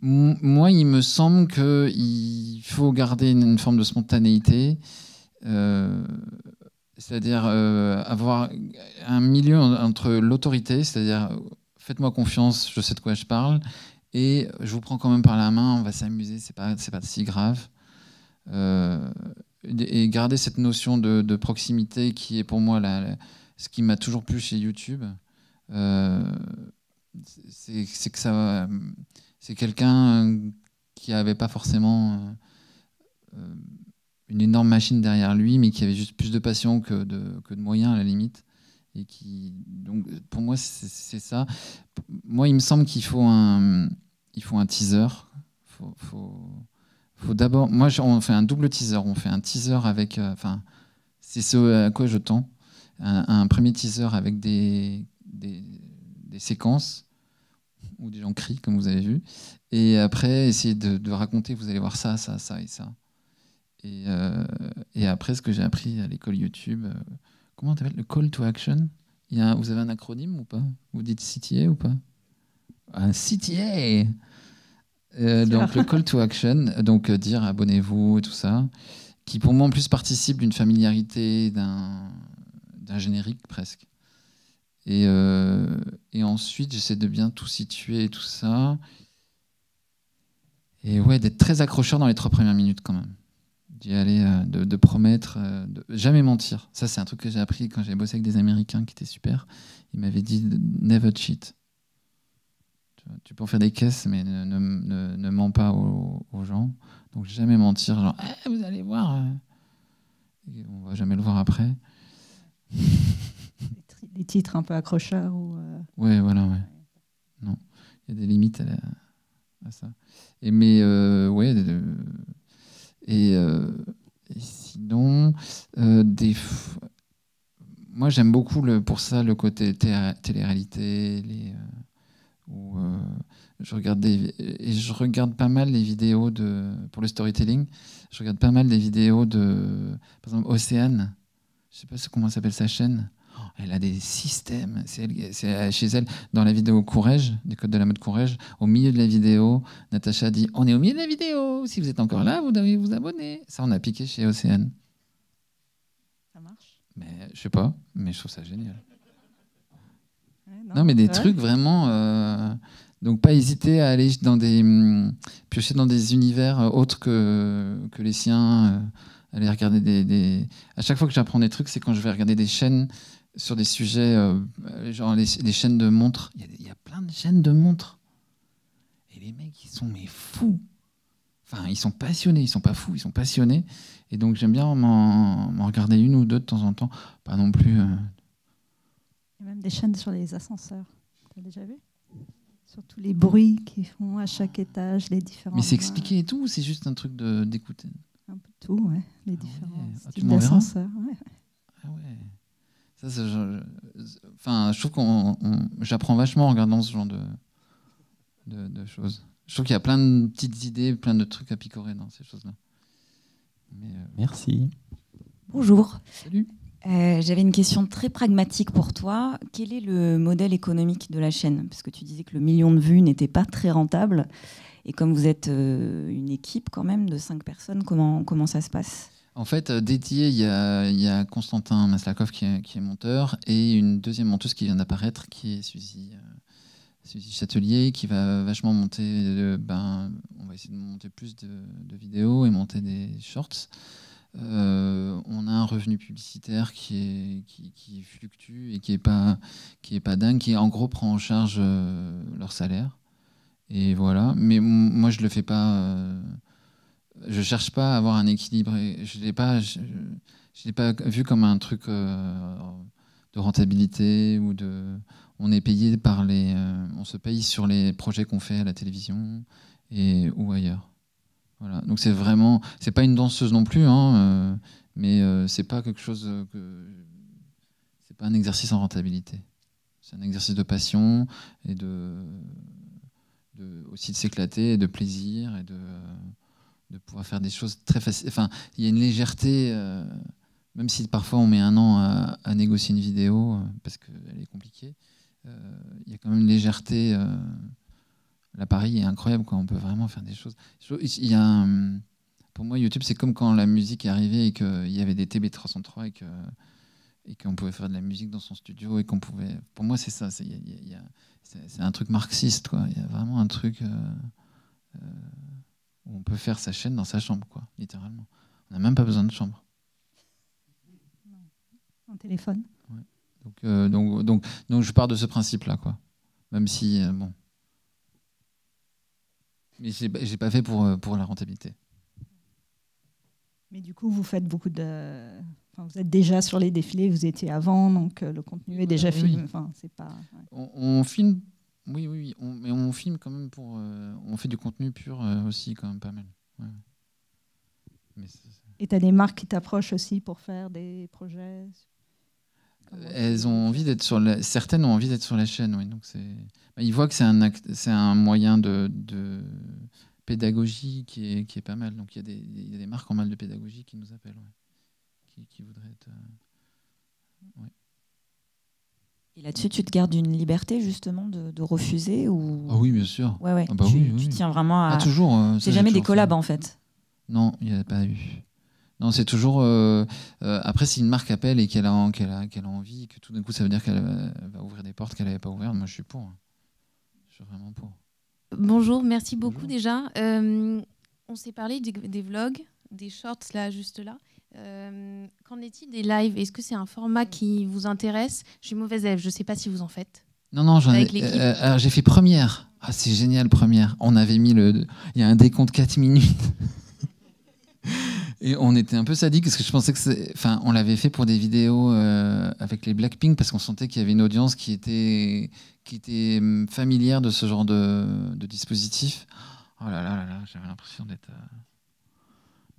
Moi, il me semble qu'il faut garder une forme de spontanéité C'est-à-dire avoir un milieu entre l'autorité, c'est-à-dire faites-moi confiance, je sais de quoi je parle, et je vous prends quand même par la main, on va s'amuser, c'est pas si grave. Et garder cette notion de proximité qui est pour moi ce qui m'a toujours plu chez YouTube. C'est que c'est quelqu'un qui n'avait pas forcément une énorme machine derrière lui, mais qui avait juste plus de passion que de moyens à la limite. Et donc pour moi, c'est ça. Moi, il me semble qu'il faut un teaser. Faut d'abord. Moi, on fait un double teaser. On fait un teaser avec. C'est ce à quoi je tends. Un premier teaser avec des séquences où des gens crient, comme vous avez vu. Et après, essayer de raconter, vous allez voir ça, ça, ça et ça. Et après, ce que j'ai appris à l'école YouTube, comment t'appelles le call to action? Vous avez un acronyme ou pas? Vous dites CTA ou pas? Un CTA. Donc le call to action, donc dire abonnez-vous et tout ça, qui pour moi en plus participe d'une familiarité, d'un générique presque. Et ensuite, j'essaie de bien tout situer et tout ça. Et ouais, d'être très accrocheur dans les 3 premières minutes quand même. D'y aller, de promettre, de jamais mentir. Ça, c'est un truc que j'ai appris quand j'ai bossé avec des Américains qui étaient super. Ils m'avaient dit never cheat. Tu peux en faire des caisses, mais ne mens pas aux gens. Donc jamais mentir, genre vous allez voir. Et on va jamais le voir après. Des titres un peu accrocheurs ou. Ouais, voilà, ouais. Non, il y a des limites à ça. Et ouais. Et sinon, moi j'aime beaucoup pour ça le côté télé-réalité, où je regarde pas mal les vidéos pour le storytelling. Je regarde pas mal des vidéos par exemple, Océane. Je sais pas comment s'appelle sa chaîne. Elle a des systèmes. C'est chez elle, dans la vidéo Courage, des codes de la mode Courage, au milieu de la vidéo, Natacha dit on est au milieu de la vidéo. Si vous êtes encore là, vous devez vous abonner. Ça, on a piqué chez Océane. Ça marche? Mais je sais pas, mais je trouve ça génial. Non, mais des trucs vraiment. Donc, pas hésiter à aller piocher dans des univers autres que les siens. Aller regarder À chaque fois que j'apprends des trucs, c'est quand je vais regarder des chaînes sur des sujets, genre les chaînes de montres. Il y a plein de chaînes de montres. Et les mecs, ils sont fous. Enfin, ils sont passionnés. Ils sont pas fous, ils sont passionnés. Et donc, j'aime bien m'en regarder une ou deux de temps en temps. Pas non plus. Il y a même des chaînes sur les ascenseurs. Tu as déjà vu? Sur tous les bruits qu'ils font à chaque étage, les différents. Mais c'est expliqué et tout, ou c'est juste un truc d'écouter? Un peu tout, ouais. Les différents styles tu d'ascenseurs. Ouais. Ah ouais. Ça, je trouve j'apprends vachement en regardant ce genre de choses. Je trouve qu'il y a plein de petites idées, plein de trucs à picorer dans ces choses-là. Merci. Bonjour. Salut. J'avais une question très pragmatique pour toi. Quel est le modèle économique de la chaîne? Parce que tu disais que le million de vues n'était pas très rentable. Et comme vous êtes une équipe quand même de 5 personnes, comment ça se passe? En fait, dédié, il y a Constantin Maslakov qui est monteur et une deuxième monteuse qui vient d'apparaître, qui est Suzy Châtelier, qui va vachement monter. On va essayer de monter plus de vidéos et monter des shorts. On a un revenu publicitaire qui fluctue et qui est pas dingue, qui en gros prend en charge leur salaire. Et voilà. Mais moi, je le fais pas. Je cherche pas à avoir un équilibre. Je l'ai pas vu comme un truc de rentabilité ou de. On est payé on se paye sur les projets qu'on fait à la télévision ou ailleurs. Voilà. Donc c'est pas une danseuse non plus, hein, mais c'est pas quelque chose c'est pas un exercice en rentabilité. C'est un exercice de passion et aussi de s'éclater et de plaisir et de pouvoir faire des choses très faciles. Enfin, il y a une légèreté, même si parfois on met un an à négocier une vidéo parce qu'elle est compliquée. Il y a quand même une légèreté. L'appareil est incroyable, quoi. On peut vraiment faire des choses. Pour moi, YouTube, c'est comme quand la musique est arrivée et qu'il y avait des TB303 et que et qu'on pouvait faire de la musique dans son studio et qu'on pouvait. Pour moi, c'est ça. C'est un truc marxiste, quoi. Il y a vraiment un truc où on peut faire sa chaîne dans sa chambre, quoi, littéralement. On n'a même pas besoin de chambre. Un téléphone. Ouais. Donc, je pars de ce principe-là, quoi. Même si bon. Mais j'ai pas fait pour la rentabilité. Mais du coup, vous faites beaucoup de. Enfin, vous êtes déjà sur les défilés, vous étiez avant, donc le contenu est déjà filmé. Enfin, c'est pas. Ouais. On filme, oui, mais on filme quand même pour. On fait du contenu pur aussi, quand même pas mal. Ouais. Mais et tu as des marques qui t'approchent aussi pour faire des projets. Elles ont envie d'être sur certaines ont envie d'être sur la chaîne, oui. Donc ils voient que c'est un moyen de pédagogie qui est pas mal. Donc il y a des marques en mal de pédagogie qui nous appellent, ouais. qui voudraient être. Ouais. Et là-dessus, tu te gardes une liberté justement de refuser ou. Ah oui, bien sûr. Ouais. Ah bah tu tiens vraiment à. Ah, toujours. C'est jamais des collabs en fait. Non, il n'y a pas eu. Non, c'est toujours. Après, si une marque appelle et qu'elle a envie, que tout d'un coup, ça veut dire qu'elle va ouvrir des portes qu'elle n'avait pas ouvertes, moi, je suis pour. Je suis vraiment pour. Bonjour, merci beaucoup déjà. On s'est parlé des vlogs, des shorts là, juste là. Qu'en est-il des lives? Est-ce que c'est un format qui vous intéresse? Je suis mauvaise élève, je ne sais pas si vous en faites. Non, alors j'ai fait première. Ah, c'est génial, première. On avait mis il y a un décompte 4 minutes. Et on était un peu sadique parce que je pensais que on l'avait fait pour des vidéos avec les Blackpink parce qu'on sentait qu'il y avait une audience qui était familière de ce genre de dispositif. Oh là là, j'avais l'impression d'être.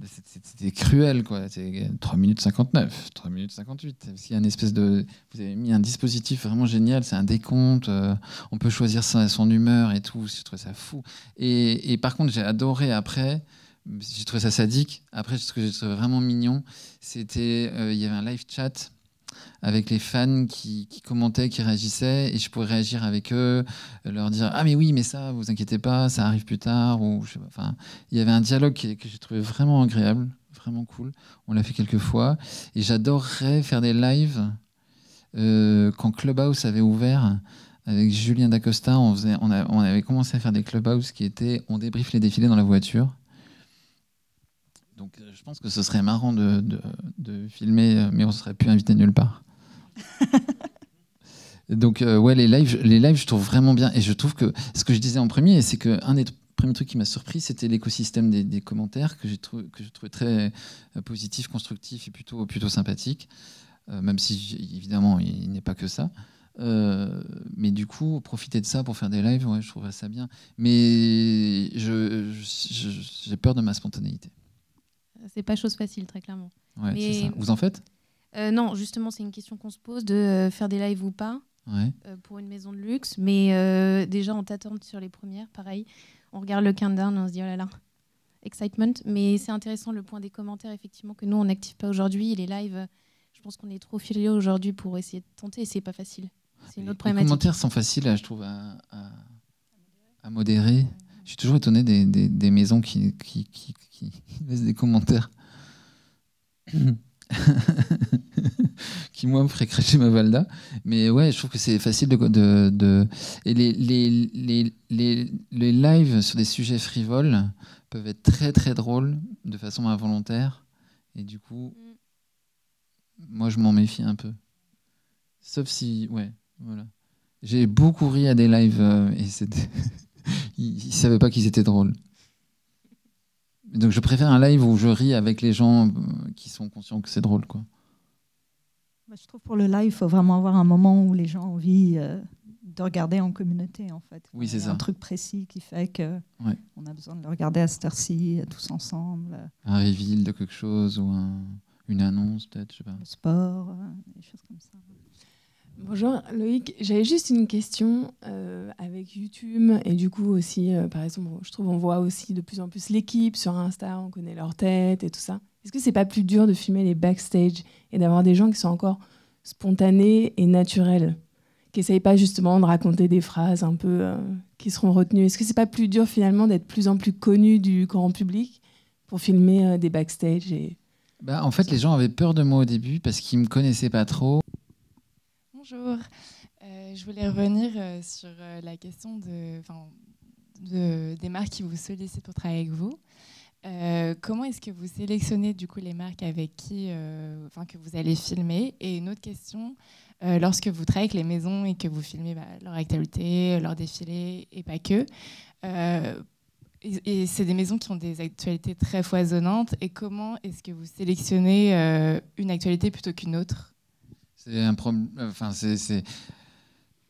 C'était cruel, quoi. C'était 3 minutes 59, 3 minutes 58. Parce qu'il y a une espèce de. Vous avez mis un dispositif vraiment génial, c'est un décompte. On peut choisir son humeur et tout. Je trouvais ça fou. Et par contre, j'ai adoré après. J'ai trouvé ça sadique. Après, ce que j'ai trouvé vraiment mignon, c'était il y avait un live chat avec les fans qui commentaient, qui réagissaient, et je pourrais réagir avec eux, leur dire ah mais oui, mais ça, vous inquiétez pas, ça arrive plus tard, ou je sais pas. Enfin, il y avait un dialogue que j'ai trouvé vraiment agréable, vraiment cool. On l'a fait quelques fois, et j'adorerais faire des lives quand Clubhouse avait ouvert. Avec Julien Dacosta, on avait commencé à faire des Clubhouse qui étaient on débriefe les défilés dans la voiture. Donc je pense que ce serait marrant de filmer, mais on ne serait plus invité nulle part. Donc ouais, les lives, je trouve vraiment bien. Et je trouve que ce que je disais en premier, c'est qu'un des premiers trucs qui m'a surpris, c'était l'écosystème des commentaires que je trouvais très positif, constructif et plutôt sympathique. Même si évidemment il n'est pas que ça. Mais du coup, profiter de ça pour faire des lives, ouais, je trouverais ça bien. Mais j'ai peur de ma spontanéité. C'est pas chose facile, très clairement. Ouais, c'est ça. Vous en faites? Non, justement, c'est une question qu'on se pose de faire des lives ou pas pour une maison de luxe. Mais déjà, on t'attend sur les premières, pareil. On regarde le countdown, on se dit oh là là, excitement. Mais c'est intéressant le point des commentaires, effectivement, que nous, on n'active pas aujourd'hui. Et les lives, je pense qu'on est trop filiaux aujourd'hui pour essayer de tenter. Et c'est pas facile. C'est une autre problématique. Les commentaires sont faciles, je trouve, à modérer. Je suis toujours étonné des maisons qui laissent des commentaires qui, moi, me feraient cracher ma Valda. Mais ouais, je trouve que c'est facile Et les lives sur des sujets frivoles peuvent être très, très drôles de façon involontaire. Et du coup, moi, je m'en méfie un peu. Sauf si... Ouais, voilà. J'ai beaucoup ri à des lives et c'était... Ils ne savaient pas qu'ils étaient drôles. Donc je préfère un live où je ris avec les gens qui sont conscients que c'est drôle, quoi. Je trouve pour le live, il faut vraiment avoir un moment où les gens ont envie de regarder en communauté, en fait. Oui, c'est ça. Un truc précis qui fait qu'on a besoin de le regarder à cette heure-ci, tous ensemble. Un reveal de quelque chose ou une annonce, peut-être, je sais pas. Le sport, des choses comme ça. Bonjour Loïc, j'avais juste une question avec YouTube et du coup aussi, par exemple, je trouve on voit aussi de plus en plus l'équipe sur Insta, on connaît leur tête et tout ça. Est-ce que c'est pas plus dur de filmer les backstage et d'avoir des gens qui sont encore spontanés et naturels, qui n'essayent pas justement de raconter des phrases un peu qui seront retenues? Est-ce que c'est pas plus dur finalement d'être plus en plus connu du grand public pour filmer des backstage En fait, les gens avaient peur de moi au début parce qu'ils ne me connaissaient pas trop. Bonjour. Je voulais revenir sur la question des marques qui vous sollicitent pour travailler avec vous. Comment est-ce que vous sélectionnez du coup les marques avec qui que vous allez filmer? Et une autre question, lorsque vous travaillez avec les maisons et que vous filmez leur actualité, leur défilé et pas que, et c'est des maisons qui ont des actualités très foisonnantes, et comment est-ce que vous sélectionnez une actualité plutôt qu'une autre? C'est un problème. C'est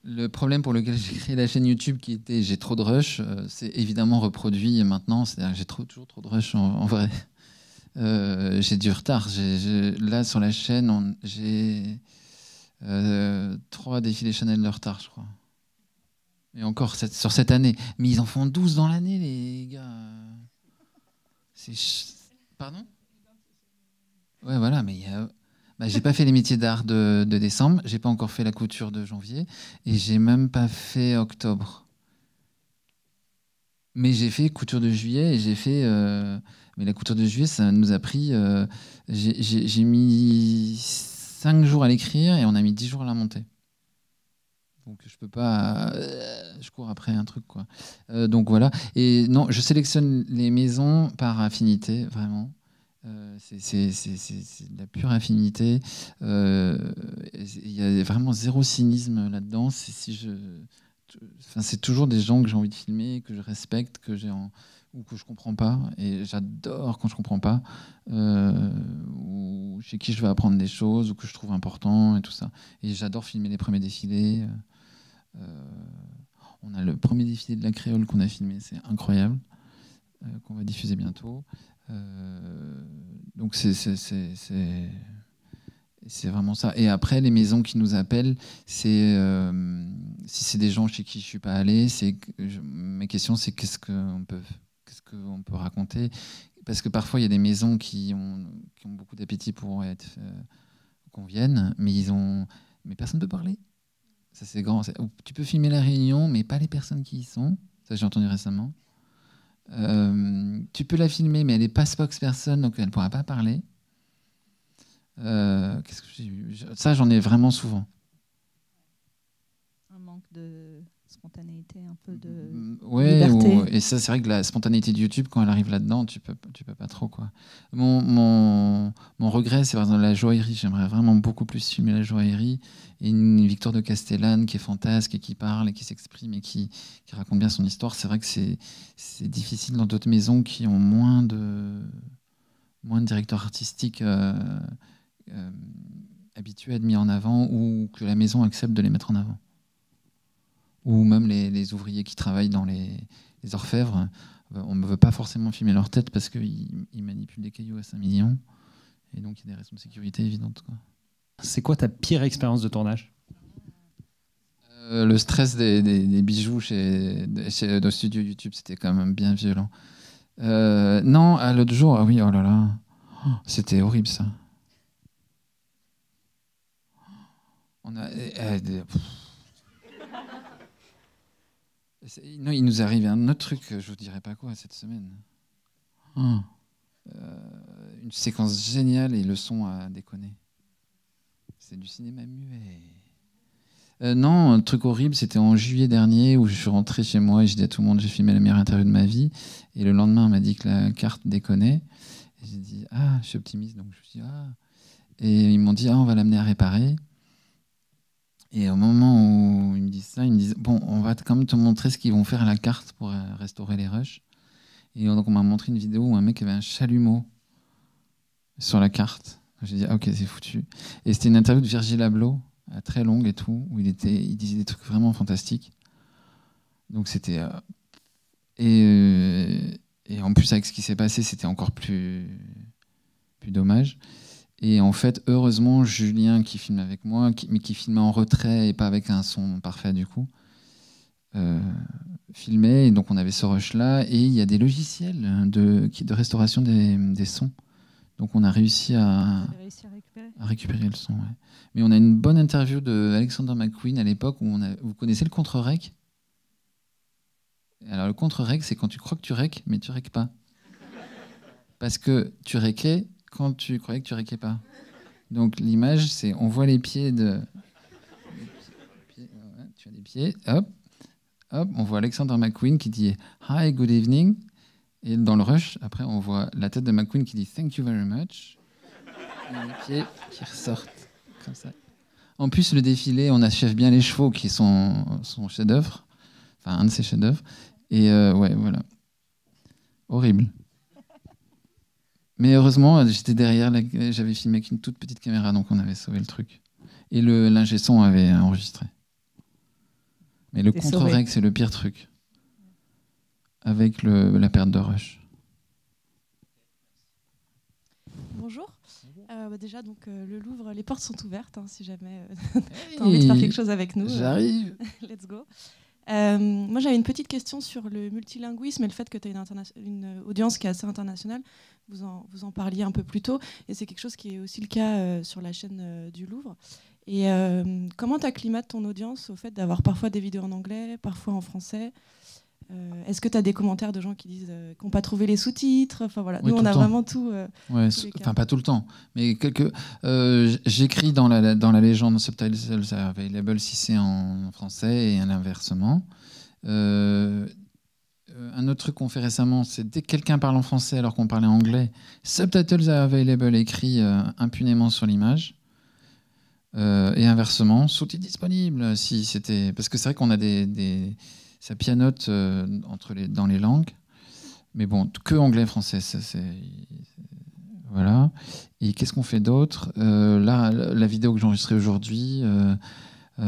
le problème pour lequel j'ai créé la chaîne YouTube, qui était j'ai trop de rush. C'est évidemment reproduit maintenant. C'est-à-dire que j'ai toujours trop de rush en vrai. J'ai du retard. Là sur la chaîne, j'ai 3 défilés Chanel de retard, je crois. Et encore sur cette année. Mais ils en font 12 dans l'année, les gars. Pardon? Ouais, voilà, mais il y a. J'ai pas fait les métiers d'art de décembre, j'ai pas encore fait la couture de janvier, et j'ai même pas fait octobre. Mais j'ai fait couture de juillet, et j'ai fait. Mais la couture de juillet, ça nous a pris. J'ai mis 5 jours à l'écrire, et on a mis 10 jours à la monter. Donc je peux pas. Je cours après un truc, quoi. Donc voilà. Et non, je sélectionne les maisons par affinité, vraiment. C'est de la pure affinité. Il y a vraiment zéro cynisme là-dedans. C'est toujours des gens que j'ai envie de filmer, que je respecte, ou que je comprends pas. Et j'adore quand je comprends pas, ou chez qui je vais apprendre des choses, ou que je trouve important, et tout ça. Et j'adore filmer les premiers défilés. On a le premier défilé de la Créole qu'on a filmé, c'est incroyable, qu'on va diffuser bientôt. Donc c'est vraiment ça. Et après, les maisons qui nous appellent, si c'est des gens chez qui je suis pas allé, ma question c'est qu'est-ce qu'on peut raconter, parce que parfois il y a des maisons qui ont beaucoup d'appétit pour qu'on vienne, mais personne ne peut parler. Ça c'est grand. Tu peux filmer la réunion, mais pas les personnes qui y sont. Ça j'ai entendu récemment. Tu peux la filmer, mais elle n'est pas spokesperson, donc elle ne pourra pas parler. Qu'est-ce que j'ai vu? Ça, j'en ai vraiment souvent. Un manque de spontanéité, un peu de liberté. Et ça, c'est vrai que la spontanéité de YouTube, quand elle arrive là-dedans, tu peux pas trop, quoi. Mon regret, c'est par exemple la joaillerie. J'aimerais vraiment beaucoup plus filmer la joaillerie. Et une Victoire de Castellane qui est fantasque et qui parle et qui s'exprime et qui raconte bien son histoire. C'est vrai que c'est difficile dans d'autres maisons qui ont moins de directeurs artistiques habitués à être mis en avant, ou que la maison accepte de les mettre en avant. Ou même les ouvriers qui travaillent dans les orfèvres, on ne veut pas forcément filmer leur tête parce qu'ils manipulent des cailloux à 5 millions. Et donc il y a des raisons de sécurité évidentes, quoi. C'est quoi ta pire expérience de tournage? Le stress des bijoux chez nos studios YouTube, c'était quand même bien violent. Non, l'autre jour, ah oui, oh là là, c'était horrible ça. Non, il nous arrive un autre truc, je vous dirai pas quoi, cette semaine. Une séquence géniale et le son a déconné. C'est du cinéma muet. Non, un truc horrible, c'était en juillet dernier où je suis rentré chez moi et j'ai dit à tout le monde j'ai filmé la meilleure interview de ma vie. Et le lendemain, on m'a dit que la carte déconnait. Et j'ai dit je suis optimiste, donc je me suis dit Et ils m'ont dit on va l'amener à réparer. Et au moment où ils me disent ça, ils me disent bon, on va quand même te montrer ce qu'ils vont faire à la carte pour restaurer les rushs. Et donc on m'a montré une vidéo où un mec avait un chalumeau sur la carte. J'ai dit ok, c'est foutu. Et c'était une interview de Virgil Abloh, très longue et tout, où il disait des trucs vraiment fantastiques. Donc c'était et en plus avec ce qui s'est passé, c'était encore plus dommage. Et en fait, heureusement, Julien qui filme avec moi, mais qui filmait en retrait et pas avec un son parfait du coup, filmait. Et donc on avait ce rush là, et il y a des logiciels de restauration des sons. Donc on a réussi à récupérer le son. Ouais. Mais on a une bonne interview de Alexander McQueen à l'époque où vous connaissez le contre-rec? Alors le contre-rec, c'est quand tu crois que tu rec, mais tu rec pas. Parce que tu recais quand tu croyais que tu réquais pas. Donc l'image, c'est on voit les pieds de... Tu as des pieds, hop, on voit Alexander McQueen qui dit « Hi, good evening ». Et dans le rush, après, on voit la tête de McQueen qui dit « Thank you very much ». Et les pieds qui ressortent comme ça. En plus, le défilé, on achève bien les chevaux qui sont son chef-d'œuvre, enfin un de ses chefs-d'œuvre. Et ouais, voilà. Horrible. Mais heureusement, j'étais derrière, j'avais filmé avec une toute petite caméra, donc on avait sauvé le truc. Et l'ingé son avait enregistré. Mais le contre-règle, c'est le pire truc. Avec la perte de rush. Bonjour. Déjà, donc, le Louvre, les portes sont ouvertes, hein, si jamais tu as envie de faire quelque chose avec nous. J'arrive. Let's go. Moi, j'avais une petite question sur le multilinguisme et le fait que tu as une audience qui est assez internationale. Vous en parliez un peu plus tôt, et c'est quelque chose qui est aussi le cas sur la chaîne du Louvre. Et comment tu acclimates ton audience au fait d'avoir parfois des vidéos en anglais, parfois en français? Est-ce que tu as des commentaires de gens qui disent qu'ils n'ont pas trouvé les sous-titres? Enfin, voilà. Oui, nous, on a vraiment tout. Ouais, enfin, pas tout le temps. Mais j'écris dans la légende Subtitles are available si c'est en français et inversement. Un autre truc qu'on fait récemment, c'est dès que quelqu'un parle en français alors qu'on parlait anglais, Subtitles are available écrit impunément sur l'image. Et inversement, sous-titres disponibles. Si c'était... Parce que c'est vrai qu'on a ça pianote dans les langues. Mais bon, que anglais, français, voilà. Et qu'est-ce qu'on fait d'autre? Là, la vidéo que j'ai enregistrée aujourd'hui, je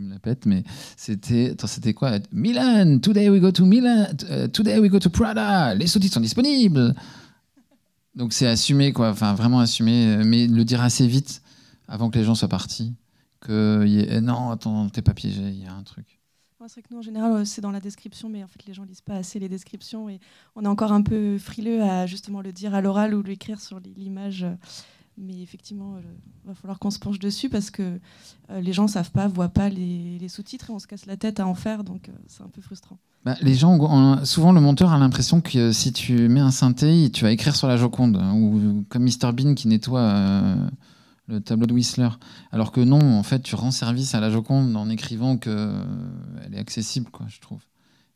me la pète, mais c'était quoi? Milan, today we go to Milan, today we go to Prada, les sous-titres sont disponibles. Donc c'est assumé, quoi, enfin vraiment assumé, mais le dire assez vite, avant que les gens soient partis, que non, attends, t'es pas piégé, il y a un truc. Ouais, c'est vrai que nous, en général, c'est dans la description, mais en fait, les gens lisent pas assez les descriptions, et on est encore un peu frileux à justement le dire à l'oral ou l'écrire sur l'image. Mais effectivement, il va falloir qu'on se penche dessus parce que les gens savent pas, voient pas les sous-titres et on se casse la tête à en faire, donc c'est un peu frustrant. Bah, les gens, souvent le monteur a l'impression que si tu mets un synthé, tu vas écrire sur la Joconde, ou comme Mr Bean qui nettoie le tableau de Whistler. Alors que non, en fait, tu rends service à la Joconde en écrivant qu'elle est accessible, quoi, je trouve.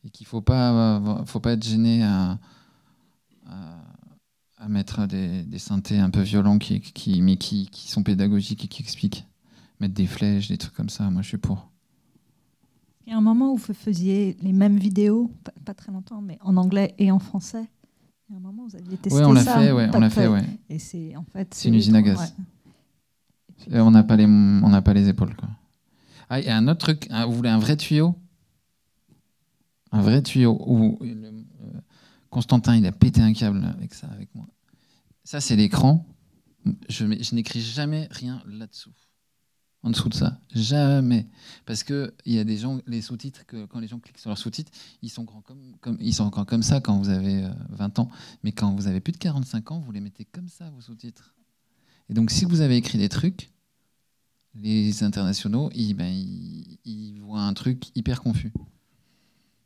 Et qu'il faut pas être gêné à mettre des synthés un peu violents mais qui sont pédagogiques et qui expliquent. Mettre des flèches, des trucs comme ça, moi je suis pour. Il y a un moment où vous faisiez les mêmes vidéos, pas très longtemps, mais en anglais et en français. Il y a un moment où vous aviez testé ça. On l'a fait, ouais. Et c'est une usine à gaz. Ouais. On n'a pas les épaules, quoi. Ah, il y a un autre truc. Vous voulez un vrai tuyau? Un vrai tuyau où Constantin, il a pété un câble avec ça, avec moi. Ça, c'est l'écran. Je n'écris jamais rien là-dessous. En dessous de ça. Jamais. Parce qu'il y a des gens, les sous-titres, quand les gens cliquent sur leurs sous-titres, ils sont grands ils sont encore comme ça quand vous avez 20 ans. Mais quand vous avez plus de 45 ans, vous les mettez comme ça, vos sous-titres. Et donc, si vous avez écrit des trucs, les internationaux, ils voient un truc hyper confus.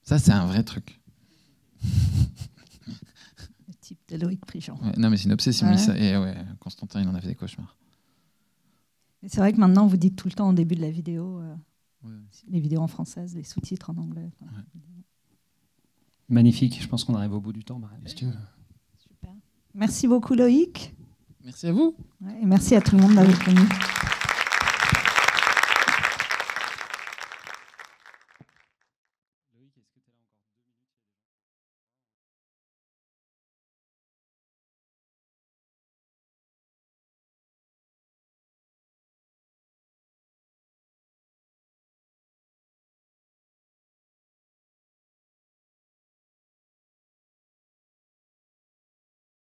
Ça, c'est un vrai truc. Le type de Loïc Prigent. Ouais, non, mais c'est une obsession. Ouais. Ça, et ouais, Constantin, il en a fait des cauchemars. C'est vrai que maintenant, vous dites tout le temps au début de la vidéo, les vidéos en française, les sous-titres en anglais. Ouais. Magnifique. Je pense qu'on arrive au bout du temps. Super. Merci beaucoup, Loïc. Merci à vous. Et merci à tout le monde d'avoir venu.